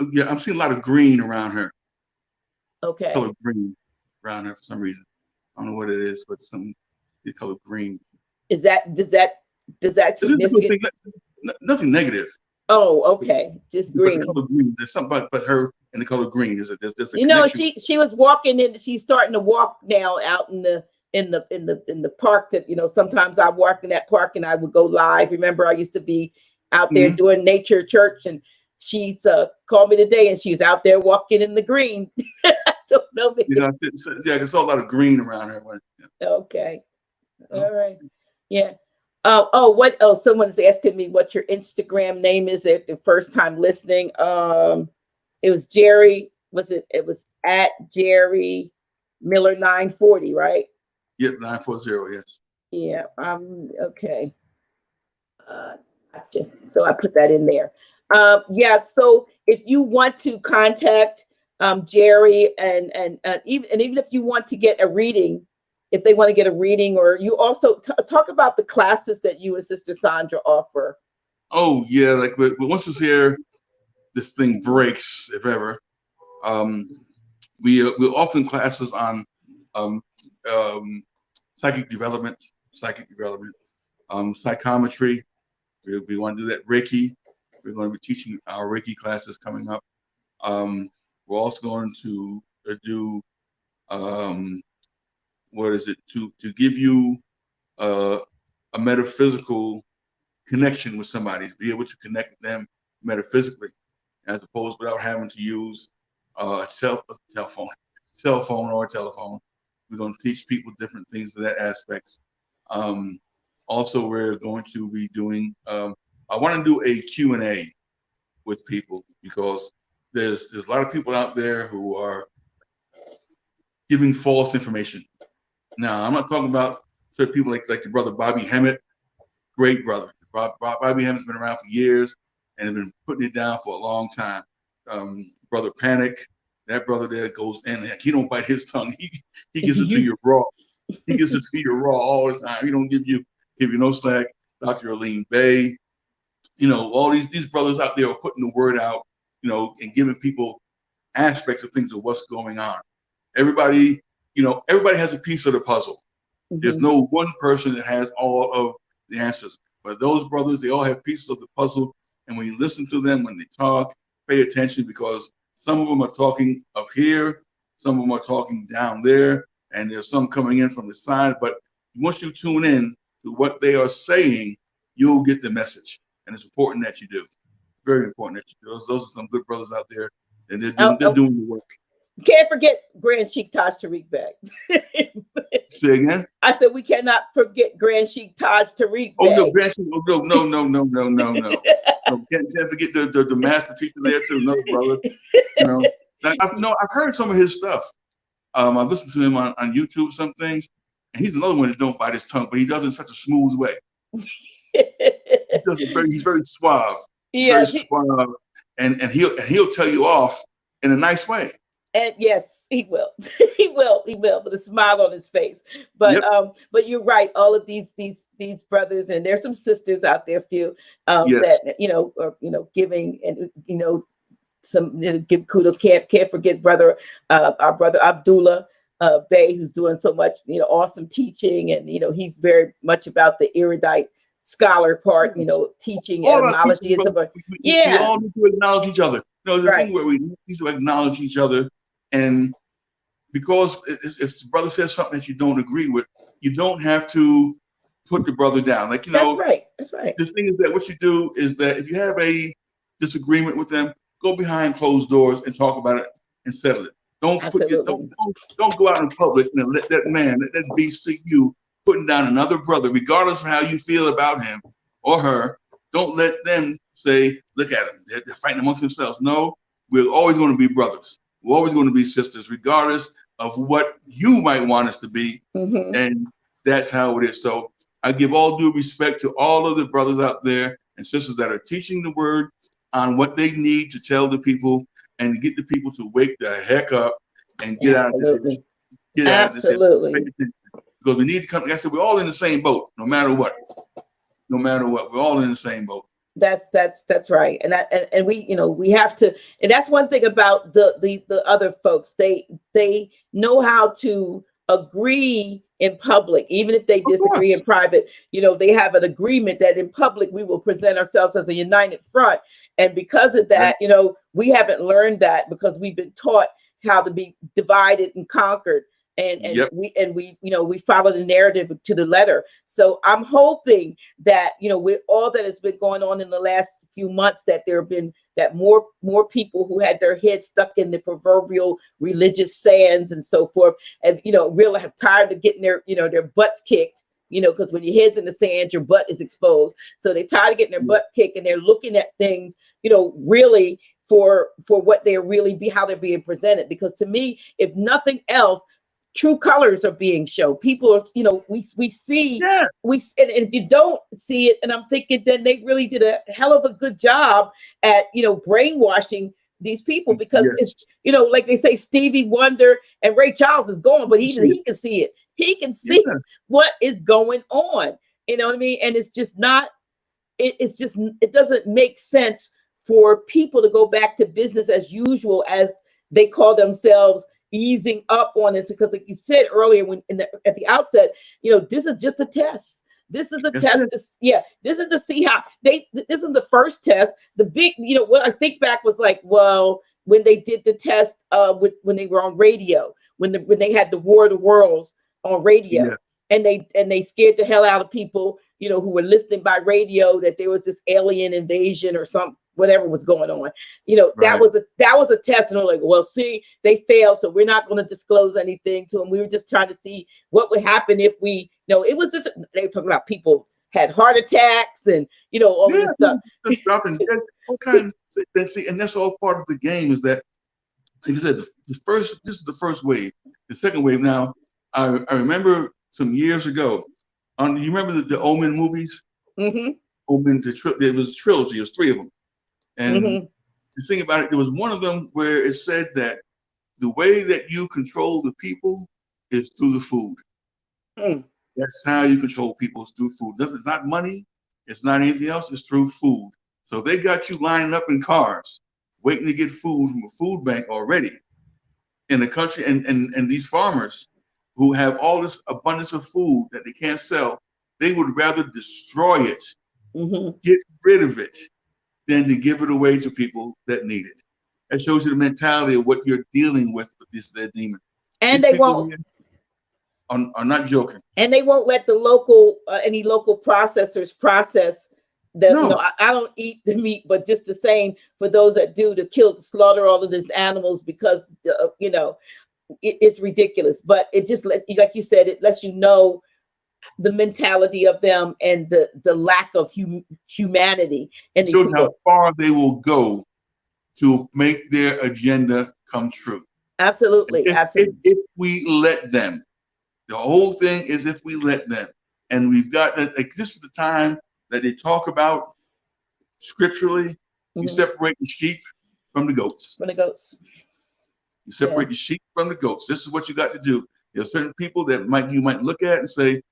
I'm seeing a lot of green around her. Okay. Color green around her for some reason. I don't know what it is, but something the color green. Does that significant? Nothing negative. Oh, okay. Just green. But the color green. There's something about her and the color green. There's a you know, she was walking in. She's starting to walk now out in the park. That, you know, sometimes I walk in that park and I would go live. Remember, I used to be out there doing nature church, and she's called me today, and she was out there walking in the green. I don't know. I saw a lot of green around her. Okay. All right. Yeah. Someone's asking me what your Instagram name is at the first time listening. It was Jerry. It was at Jerry Miller 940, right? Yep, 940, yes. Yeah. Okay. Gotcha. So I put that in there. Yeah. So if you want to contact Jerry and even if you want to get a reading, if they want to get a reading, or you also talk about the classes that you and Sister Sandra offer. Oh yeah, like but once it's here, this thing breaks if ever. We're offering classes on um, um, psychic development, psychometry. We want to do that. Reiki. We're going to be teaching our Reiki classes coming up. We're also going to do what is it to give you a metaphysical connection with somebody, to be able to connect with them metaphysically, as opposed without having to use a cell phone or a telephone. We're going to teach people different things to that aspects. Also, we're going to be doing. I want to do a Q&A with people, because there's a lot of people out there who are giving false information. Now, I'm not talking about certain people like the brother Bobby Hemmett, great brother. Bobby Hemmett's been around for years and has been putting it down for a long time. Brother Panic, that brother there goes in. He don't bite his tongue. He gives it to you raw. He gives it to you raw all the time. He don't give you no slack. Dr. Aline Bay, all these brothers out there are putting the word out, and giving people aspects of things of what's going on. Everybody has a piece of the puzzle. Mm-hmm. There's no one person that has all of the answers, but those brothers, they all have pieces of the puzzle. And when you listen to them, when they talk, pay attention, because some of them are talking up here, some of them are talking down there, and there's some coming in from the side. But once you tune in to what they are saying, you'll get the message. And it's important that you do. Very important that you do. Those are some good brothers out there, and they're doing the work. Can't forget Grand Sheik Taj Tariq Bey. Say again? I said we cannot forget Grand Sheik Taj Tariq Bey. Oh no, Grand Sheik! Oh, no. Can't forget the master teacher there too. No, brother. I've heard some of his stuff. I've listened to him on YouTube, some things, and he's another one that don't bite his tongue, but he does it in such a smooth way. He's very suave. Yeah, very suave, and he'll tell you off in a nice way. And yes, he will. he will with a smile on his face. But yep. But you're right. All of these brothers, and there's some sisters out there, few yes. that are giving and some give kudos. Can't forget our brother Abdullah Bey, who's doing so much awesome teaching, and he's very much about the erudite scholar part, teaching etymology and stuff. We all need to acknowledge each other. The thing where we need to acknowledge each other. And because if the brother says something that you don't agree with, you don't have to put the brother down. That's right. The thing is that what you do is that if you have a disagreement with them, go behind closed doors and talk about it and settle it. Don't go out in public and let that beast see you putting down another brother, regardless of how you feel about him or her. Don't let them say, look at them, they're fighting amongst themselves. No, we're always going to be brothers. We're always going to be sisters, regardless of what you might want us to be. Mm-hmm. And that's how it is. So I give all due respect to all of the brothers out there and sisters that are teaching the word on what they need to tell the people and get the people to wake the heck up and get out of this. Absolutely. Because we need to come. Like I said, we're all in the same boat, no matter what. We're all in the same boat. That's right, and we have to, and that's one thing about the other folks. They know how to agree in public, even if they disagree in private. They have an agreement that in public we will present ourselves as a united front. And because of that, we haven't learned that because we've been taught how to be divided and conquered. And yep. we follow the narrative to the letter. So I'm hoping that, with all that has been going on in the last few months, that there have been that more people who had their heads stuck in the proverbial religious sands and so forth, and, really have tired of getting their butts kicked, because when your head's in the sand, your butt is exposed. So they're tired of getting their butt kicked, and they're looking at things, really for what they're really how they're being presented. Because to me, if nothing else, true colors are being shown. People are, we see, and if you don't see it, and I'm thinking then they really did a hell of a good job at, brainwashing these people, because it's, like they say, Stevie Wonder and Ray Charles is gone, but he can see it. He can see what is going on. You know what I mean? And it's just not, it doesn't make sense for people to go back to business as usual, as they call themselves, easing up on it. Because like you said earlier, at the outset, this is just a test. This is a test. This is to see how this is the first test. The big, what I think back was like, well, when they did the test when they were on radio, when they had the War of the Worlds on radio, and they scared the hell out of people, who were listening by radio, that there was this alien invasion or some whatever was going on. That was a test, and they're like, well, see, they failed, so we're not going to disclose anything to them. We were just trying to see what would happen if we, it was just, they were talking about people had heart attacks and all this stuff. And all kinds of, see, and that's all part of the game. Is that, like you said, this is the first wave. The second wave now, I remember some years ago. You remember the Omen movies? Mm-hmm. Omen, there was a trilogy. It was 3 of them. And the thing about it, there was one of them where it said that the way that you control the people is through the food. Mm. That's how you control people, is through food. It's not money. It's not anything else. It's through food. So they got you lining up in cars, waiting to get food from a food bank already in the country. And these farmers who have all this abundance of food that they can't sell, they would rather destroy it, get rid of it, than to give it away to people that need it. That shows you the mentality of what you're dealing with this demon. And these they won't are not joking. And they won't let the any local processors process the. No. I don't eat the meat, but just the same for those that do, to slaughter all of these animals, because it's ridiculous. But it just like you said, it lets you know the mentality of them and the lack of humanity. And shows how far they will go to make their agenda come true. Absolutely. If we let them. The whole thing is if we let them. And we've got, like, this is the time that they talk about scripturally, you separate the sheep from the goats. You separate the sheep from the goats. This is what you got to do. There are certain people that you might look at and say,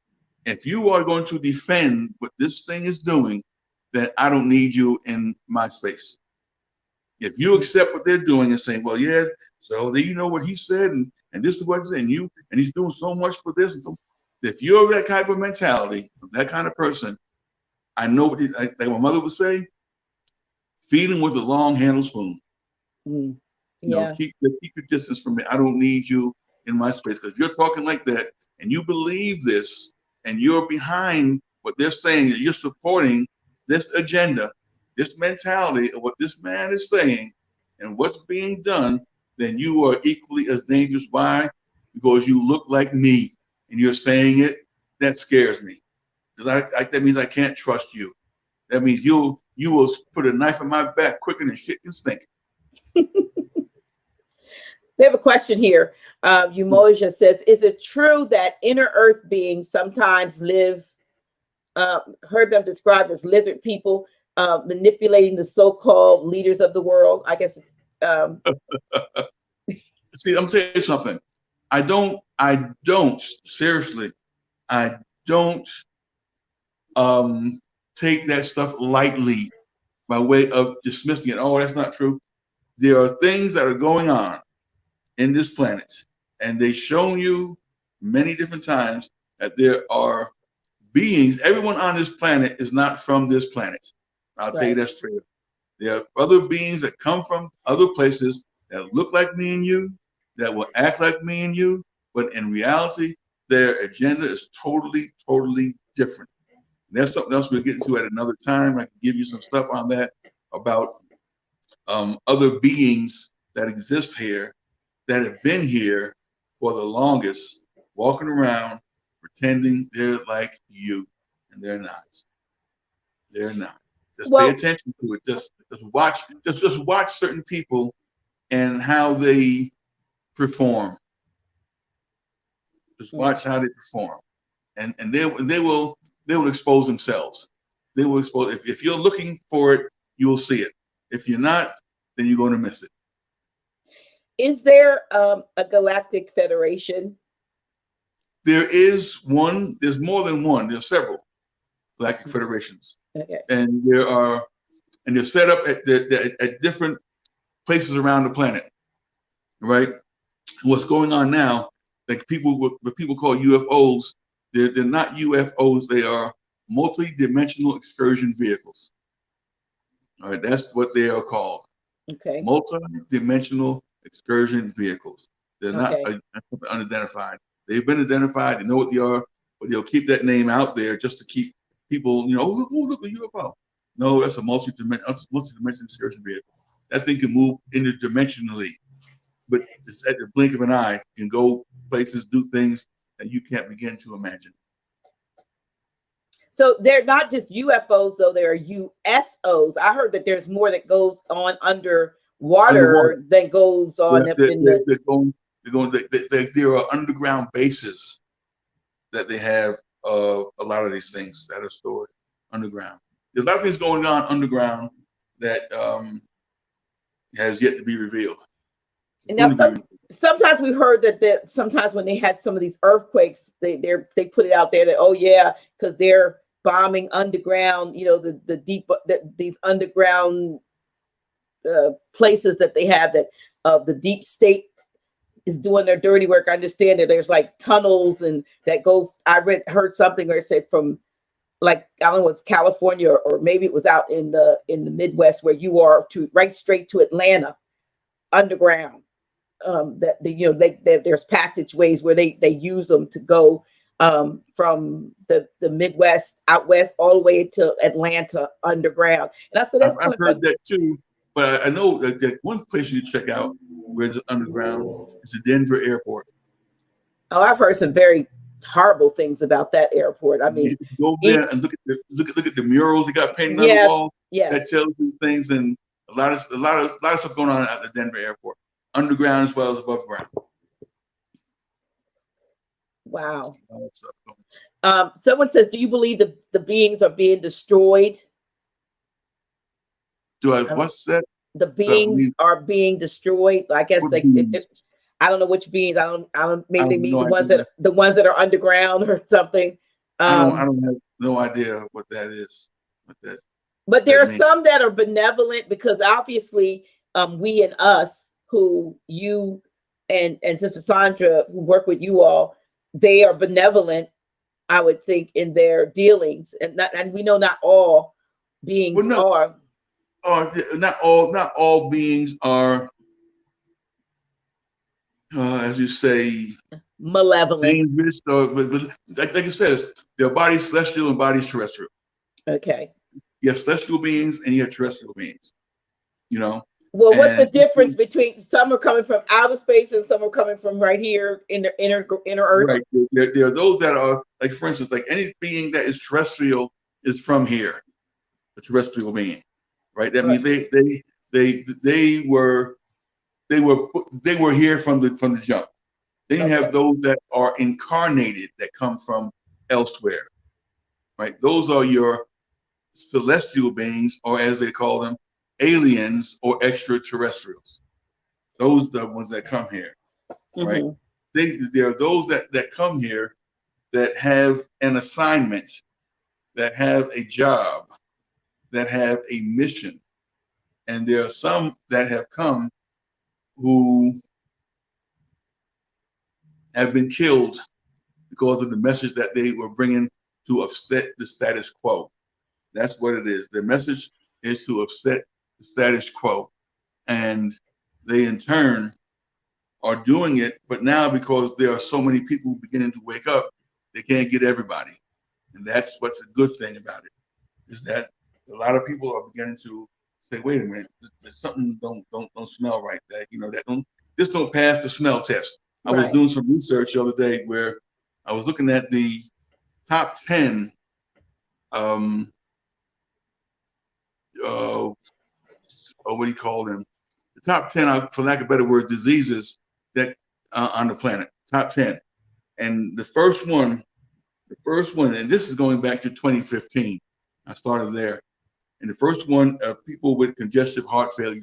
if you are going to defend what this thing is doing, then I don't need you in my space. If you accept what they're doing and say, well, yeah, so you know what he said, and this is what he said, and he's doing so much for this. And so, if you're that type of mentality, that kind of person, I know what like my mother would say, feed him with a long handled spoon. Keep your distance from me. I don't need you in my space. Because if you're talking like that and you believe this and you're behind what they're saying, you're supporting this agenda, this mentality of what this man is saying and what's being done, then you are equally as dangerous. Why? Because you look like me and you're saying it. That scares me. Because that means I can't trust you. That means you will put a knife in my back quicker than shit can stink. We have a question here. Umoja says, is it true that inner earth beings sometimes heard them described as lizard people, manipulating the so-called leaders of the world? I guess it's See, I'm saying something. I don't seriously, I don't take that stuff lightly by way of dismissing it. Oh, that's not true. There are things that are going on in this planet, and they've shown you many different times that there are beings. Everyone on this planet is not from this planet. I'll tell you that straight up. There are other beings that come from other places that look like me and you, that will act like me and you, but in reality, their agenda is totally, totally different. And that's something else we'll get into at another time. I can give you some stuff on that about other beings that exist here, that have been here for the longest, walking around pretending they're like you, and they're not. They're not. Just pay attention to it. Just watch certain people and how they perform. Just watch how they perform, and they will expose themselves. They will expose. If you're looking for it, you will see it. If you're not, then you're going to miss it. Is there a galactic federation? there is one. There's more than one. There's several galactic federations, Okay. and they're set up at different places around the planet, right? What's going on now? Like what people call UFOs, they're not UFOs. They are multi-dimensional excursion vehicles. All right, that's what they are called. Okay. Multi-dimensional excursion vehicles. They're not unidentified. They've been identified. They know what they are, but they'll keep that name out there just to keep people, look, a UFO. No, that's a multi-dimensional excursion vehicle. That thing can move interdimensionally, but just at the blink of an eye, can go places, do things that you can't begin to imagine. So they're not just UFOs, though. There are USOs. I heard that there's more that goes on underwater than goes on there are underground bases that they have a lot of these things that are stored underground. There's a lot of things going on underground that has yet to be revealed. And now sometimes we've heard that sometimes when they had some of these earthquakes, they put it out there that, because they're bombing underground, these underground places that they have, that the deep state is doing their dirty work. I understand that there's like tunnels and that go. Heard something where it said from, like, I don't know, it's California or maybe it was out in the Midwest where you are, to right straight to Atlanta underground. That there's passageways where they use them to go from the Midwest out west all the way to Atlanta underground. And I said, I've heard that too, but I know that one place you check out where it's underground is the Denver airport. Oh, I've heard some very horrible things about that airport. I mean, go there and look at the murals they got painted on the wall. Yes. That tells you things, and a lot of stuff going on at the Denver airport, underground as well as above ground. Wow. Someone says, do you believe the beings are being destroyed? What's that? The beings are being destroyed. I guess I don't know which beings. I don't. Maybe they mean the ones that are underground or something. I don't have no idea what that is. But there are some that are benevolent, because obviously, we and us, who you and Sister Sandra, who work with you all, they are benevolent, I would think, in their dealings, and we know not all beings are. Not all beings are, as you say, malevolent. Dangerous, but like it says, there are bodies celestial and bodies terrestrial. Okay. You have celestial beings and you have terrestrial beings. Well, what's the difference between some are coming from outer space and some are coming from right here in the inner earth? Right. There are those that are, like, for instance, like any being that is terrestrial is from here, a terrestrial being, right? That means they were here from the jump. Then you have those that are incarnated that come from elsewhere, right? Those are your celestial beings, or as they call them, aliens or extraterrestrials. Those are the ones that come here, right? There are those that come here that have an assignment, that have a job, that have a mission. And there are some that have come who have been killed because of the message that they were bringing to upset the status quo. That's what it is. Their message is to upset the status quo. And they, in turn, are doing it. But now, because there are so many people beginning to wake up, they can't get everybody. And that's what's a good thing about it, is that a lot of people are beginning to say, wait a minute, there's something don't smell right. This don't pass the smell test. I was doing some research the other day where I was looking at the top 10 what do you call them? The top 10, for lack of a better word, diseases that on the planet. Top 10. And the first one, and this is going back to 2015. I started there. And the first one, people with congestive heart failure,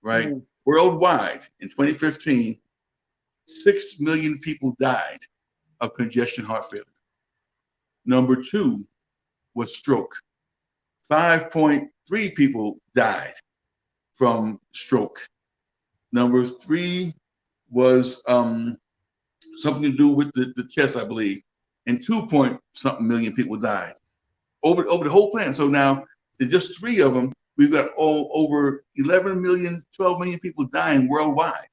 right? Worldwide in 2015, 6 million people died of congestion heart failure. Number 2 was stroke. 5.3 people died from stroke. Number 3 was something to do with the chest, I believe, and 2-point-something million people died over the whole planet. So now, in just 3 of them, we've got over 11 million, 12 million people dying worldwide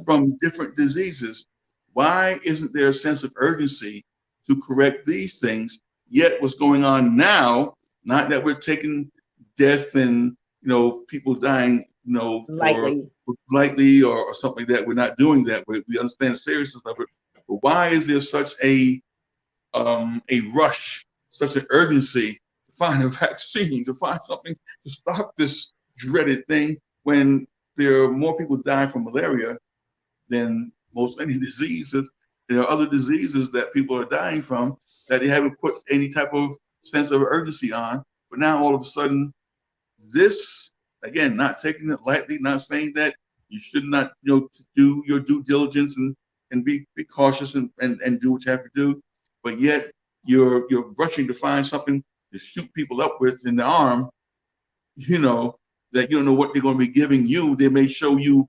from different diseases. Why isn't there a sense of urgency to correct these things? Yet what's going on now, not that we're taking death and, people dying, lightly or something like that. We're not doing that. We understand the seriousness of it. But why is there such a rush, such an urgency to find a vaccine, to find something to stop this dreaded thing, when there are more people dying from malaria than most any diseases? There are other diseases that people are dying from that they haven't put any type of sense of urgency on. But now all of a sudden, this, again, not taking it lightly, not saying that you should not, do your due diligence and be cautious and do what you have to do. But yet you're rushing to find something to shoot people up with in the arm, that you don't know what they're going to be giving you. They may show you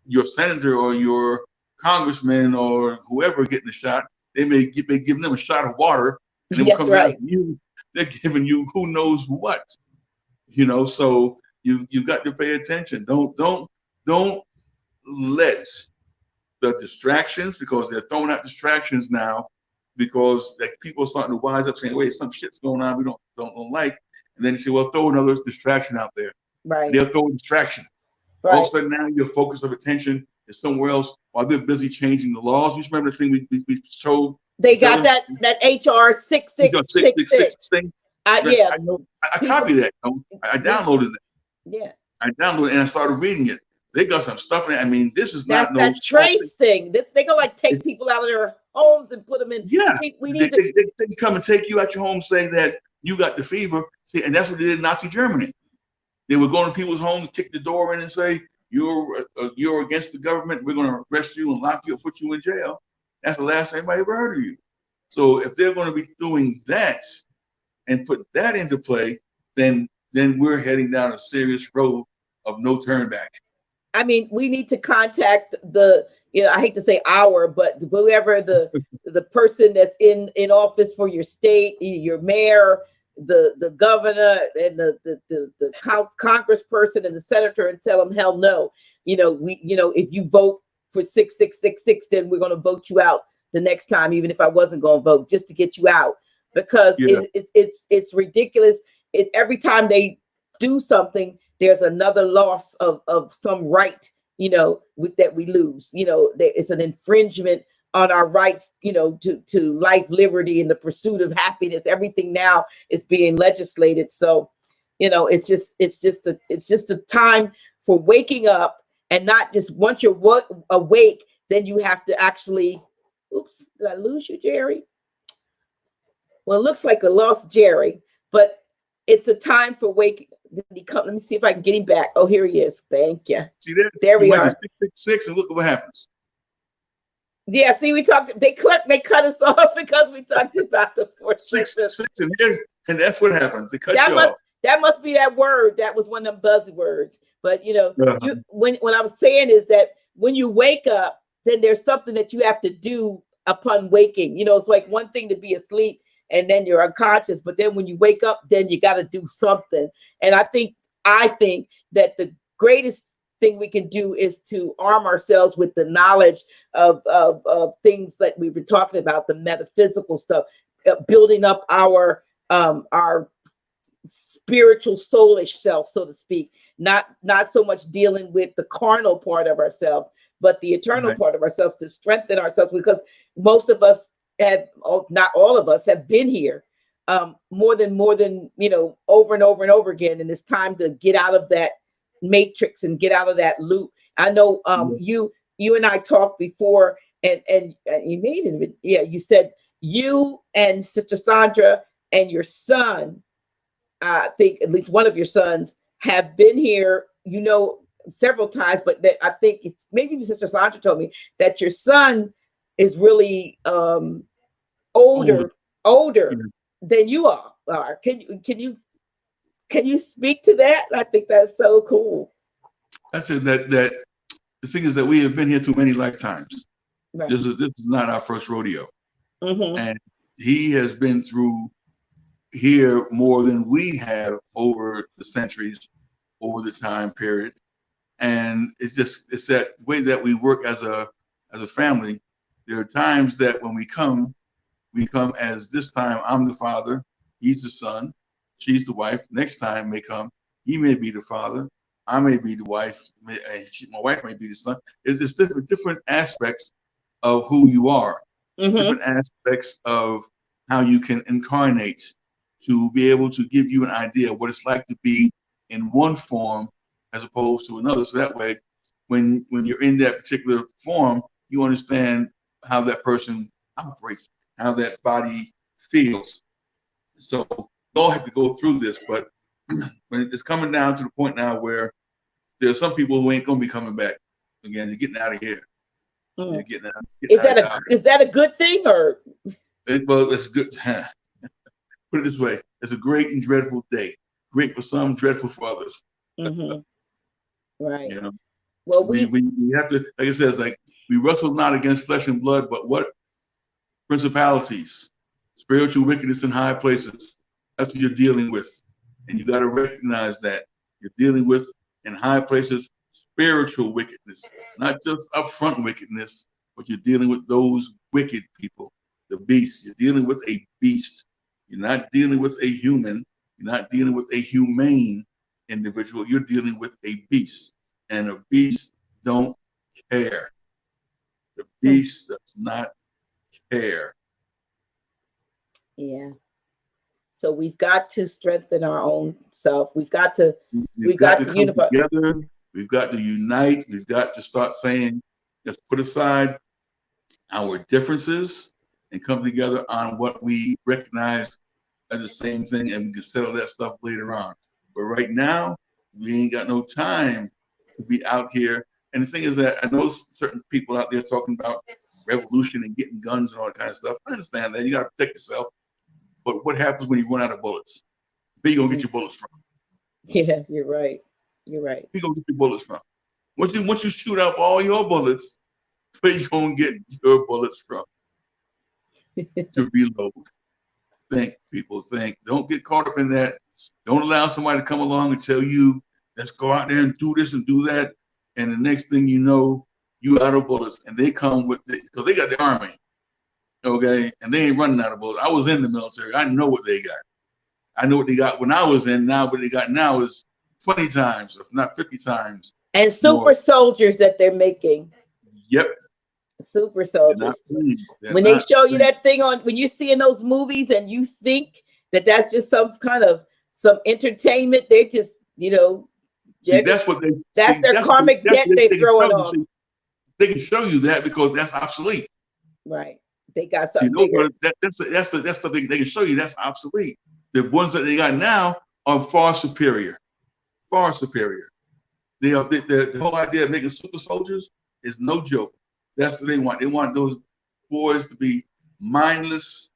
your senator or your congressman or whoever getting a shot. They may give them a shot of water, and then come down to you. They're giving you who knows what, So you've got to pay attention. Don't let the distractions, because they're throwing out distractions now, because people are starting to wise up, saying, "Wait, some shit's going on we don't like," and then you say, "Well, throw another distraction out there." Right. They'll throw a distraction. Right. All of a sudden now your focus of attention is somewhere else while they're busy changing the laws. You remember the thing we showed? They got that HR 6666 thing. Yeah. I know. I copied that. I downloaded that. Yeah. I downloaded it and I started reading it. They got some stuff in it. I mean, this is that's not that trace thing. They gonna take people out of their homes and put them in. Yeah. We need they come and take you out your home, say that you got the fever. See, and that's what they did in Nazi Germany. They would go to people's homes, kick the door in, and say, "You're against the government. We're going to arrest you and lock you and put you in jail." That's the last time anybody ever heard of you. So if they're going to be doing that and put that into play, then we're heading down a serious road of no turn back. I mean, we need to contact I hate to say but whoever the person that's in office for your state, your mayor, the governor, and the congressperson and the senator, and tell them, hell no. If you vote for 6666, then we're going to vote you out the next time, even if I wasn't going to vote, just to get you out, because it's ridiculous. Every time they do something, there's another loss of some right, that we lose. It's an infringement on our rights, to life, liberty, and the pursuit of happiness. Everything now is being legislated. So, it's just a time for waking up, and not just once you're awake, then you have to actually. Oops, did I lose you, Jerry? Well, it looks like I lost Jerry, but it's a time for waking. Did he come? Let me see if I can get him back. Oh, here he is. Thank you. See there we are. 666, and look what happens. Yeah, see, we talked. They cut us off because we talked about the 466, and that's what happens. They cut you off. That must be that word. That was one of them buzzwords. But when I was saying is that when you wake up, then there's something that you have to do upon waking. It's like one thing to be asleep and then you're unconscious, but then when you wake up, then you got to do something. And I think that the greatest thing we can do is to arm ourselves with the knowledge of things that we've been talking about, the metaphysical stuff, building up our spiritual soulish self, so to speak, not so much dealing with the carnal part of ourselves, but the eternal part of ourselves, to strengthen ourselves, because most of us not all of us have been here more than over and over and over again, and it's time to get out of that matrix and get out of that loop. I know you and I talked before, and you made it. Yeah, you said you and Sister Sandra and your son, I think at least one of your sons, have been here, several times, but that I think it's maybe Sister Sandra told me that your son is really Oh, older yeah. than you are. Can you speak to that? I think that's so cool. I said that the thing is that we have been here through many lifetimes. Right. This is not our first rodeo, Mm-hmm. and he has been through here more than we have over the centuries, over the time period. And it's that way that we work as a family. There are times that when we come as this time I'm the father, he's the son, she's the wife. Next time may come, he may be the father, I may be the wife, my wife may be the son. It's just different aspects of who you are, Mm-hmm. different aspects of how you can incarnate to be able to give you an idea of what it's like to be in one form as opposed to another. So that way, when you're in that particular form, you understand how that person operates, how that body feels. So we all have to go through this, but when it's coming down to the point now where there are some people who ain't gonna be coming back again. They're getting out of here. They're Mm. getting out of Dodge. Is that a good thing or? Well, it's good. Put it this way: it's a great and dreadful day. Great for some, dreadful for others. Mm-hmm. Right. You know, Well, we have to, like I said, it's like we wrestle not against flesh and blood, but what principalities, spiritual wickedness in high places. That's what you're dealing with, and you got to recognize that you're dealing with in high places spiritual wickedness, not just upfront wickedness, but you're dealing with those wicked people, the beast. You're dealing with a beast. You're not dealing with a human. You're not dealing with a humane individual. You're dealing with a beast, and a beast don't care. The beast does not care. yeah. So we've got to strengthen our own self. We've we've got got to to come unify. together. We've got to unite. We've got to start saying, let's put aside our differences and come together on what we recognize as the same thing, and we can settle that stuff later on. But right now, we ain't got no time to be out here. And the thing is that I know certain people out there talking about revolution and getting guns and all that kind of stuff. I understand that. You got to protect yourself. But what happens when you run out of bullets? Where you going to get your bullets from? Yeah, you're right. You're right. Where you going to get your bullets from? Once you shoot up all your bullets, where you gonna get your bullets from to reload? Think, people, think. Don't get caught up in that. Don't allow somebody to come along and tell you, let's go out there and do this and do that. And the next thing you know, you out of bullets. And they come with it because they got the army. Okay. And they ain't running out of bullets. I was in the military. I know what they got. I know what they got when I was in. Now what they got now is 20 times, if not 50 times And super more. soldiers that they're making. Yep. Super They're not soldiers. playing. They're When they not show you playing. that thing on, when you see in those movies and you think that that's just some kind of some entertainment, they're just, See, that's see. their karmic debt they're They can throwing show you. off. See, they can show you that because that's obsolete. Right. They got See, something bigger. that's the thing they can show you that's obsolete. The ones that they got now are far superior, far superior. The whole idea of making super soldiers is no joke. That's what they want. They want those boys to be mindless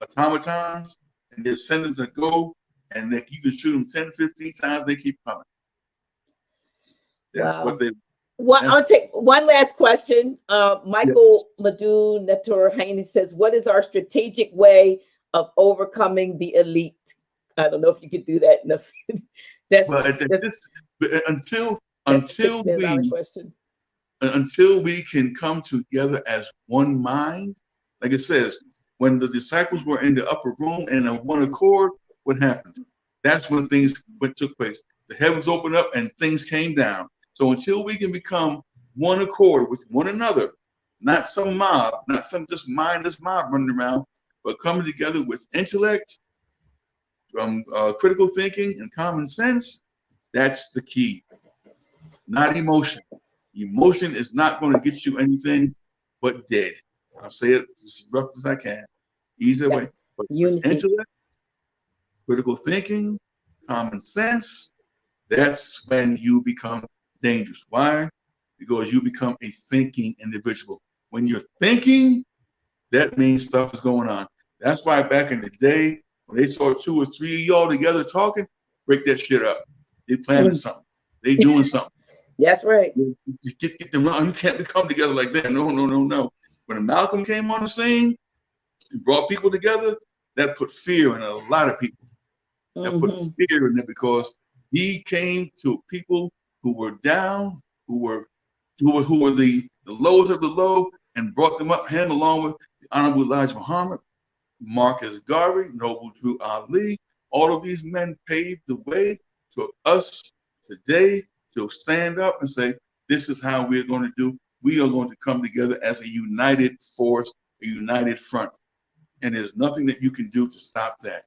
automatons, and just send them to go, and that you can shoot them 10, 15 times, they keep coming. That's what Wow. they. Well, That's, I'll take one last question. yes. Michael Madhu Natur Haney says, what is our strategic way of overcoming the elite? I don't know if you could do that enough. Well, until that's a until $6 million we question. until we can come together as one mind, like it says, when the disciples were in the upper room and of one accord, what happened? That's when things took place. The heavens opened up and things came down. So until we can become one accord with one another, not some mob, not some just mindless mob running around, but coming together with intellect, critical thinking, and common sense, that's the key, not emotion. Emotion is not going to get you anything but dead. I'll say it as rough as I can, easy Yeah. way. But with Unity. intellect, critical thinking, common sense, that's when you become dangerous. Why? Because you become a thinking individual. When you're thinking, that means stuff is going on. That's why back in the day, when they saw 2 or 3 of y'all together talking, break that shit up. They planning something. They doing something. That's right. Get them wrong. You can't come together like that. No, no, no, no. When Malcolm came on the scene and brought people together, that put fear in a lot of people. That put fear in it because he came to people who were down, who were the lowest of the low, and brought them up. Him along with the Honorable Elijah Muhammad, Marcus Garvey, Noble Drew Ali. All of these men paved the way for us today to stand up and say, this is how we're going to do. We are going to come together as a united force, a united front. And there's nothing that you can do to stop that.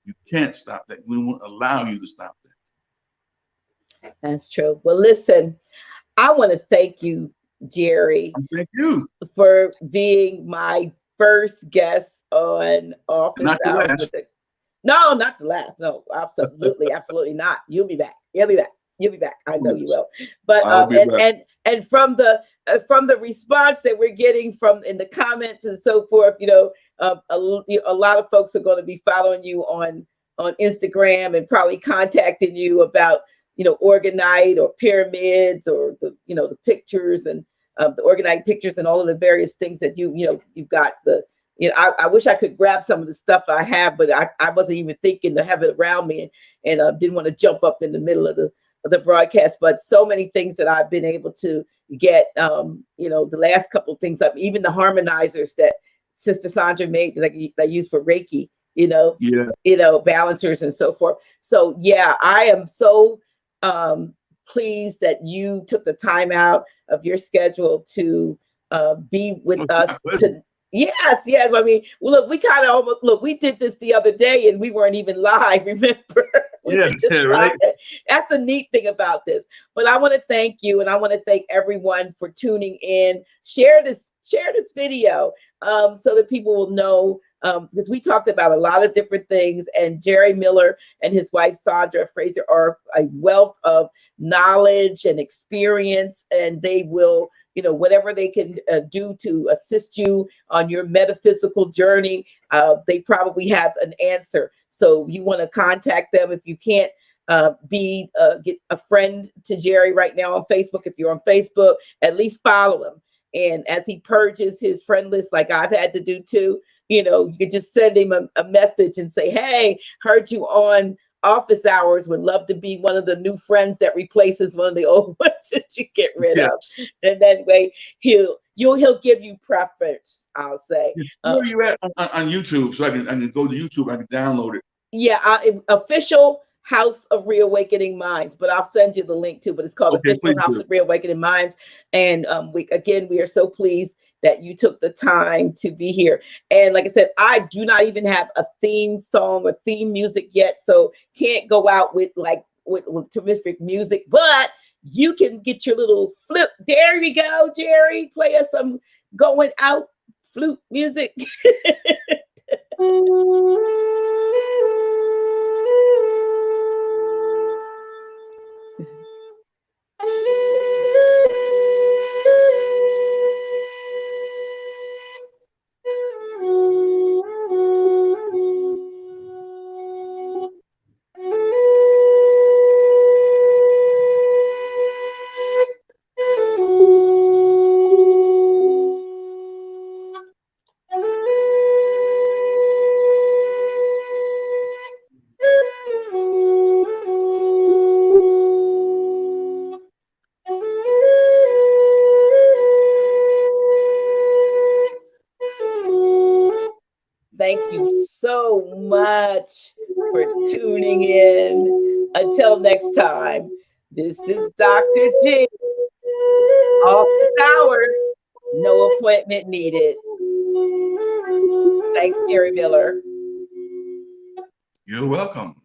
You can't stop that. We won't allow you to stop that. That's true. Well, listen, I want to thank you, Jerry. Thank you for being my first guest on Office Hours. No, not the last. No, absolutely, absolutely not. You'll be back. You'll be back. You'll be back. I know you will. But and from the response that we're getting from in the comments and so forth, a lot of folks are going to be following you on Instagram and probably contacting you about Organite or pyramids or the pictures and the Organite pictures and all of the various things that you've got I wish I could grab some of the stuff I have, but I wasn't even thinking to have it around me and didn't want to jump up in the middle of the broadcast. But so many things that I've been able to get, the last couple of things up, even the harmonizers that Sister Sandra made that I use for Reiki, balancers and so forth. So yeah, I am so pleased that you took the time out of your schedule to be with us. Yes. I mean, look, we kind of we did this the other day and we weren't even live, remember? Right. That's the neat thing about this. But I want to thank you, and I want to thank everyone for tuning in. Share this video so that people will know, because we talked about a lot of different things, and Jerry Miller and his wife Sandra Fraser are a wealth of knowledge and experience, and they will whatever they can do to assist you on your metaphysical journey, they probably have an answer. So you want to contact them. If you can't get a friend to Jerry right now on Facebook, if you're on Facebook, at least follow him. And as he purges his friend list, like I've had to do too, you can just send him a message and say, hey, heard you on Office Hours, would love to be one of the new friends that replaces one of the old ones that you get rid of. And that way he'll give you preference, I'll say. Where are you at on YouTube? So I can go to YouTube, I can download it. Yeah, official House of Reawakening Minds, but I'll send you the link too. But it's called Official House of Reawakening Minds. And we are so pleased that you took the time to be here. And like I said, I do not even have a theme song or theme music yet, so can't go out with terrific music. But you can get your little flip. There you go, Jerry. Play us some going out flute music. Thank you so much for tuning in. Until next time, this is Dr. G. Office Hours, no appointment needed. Thanks, Jerry Miller. You're welcome.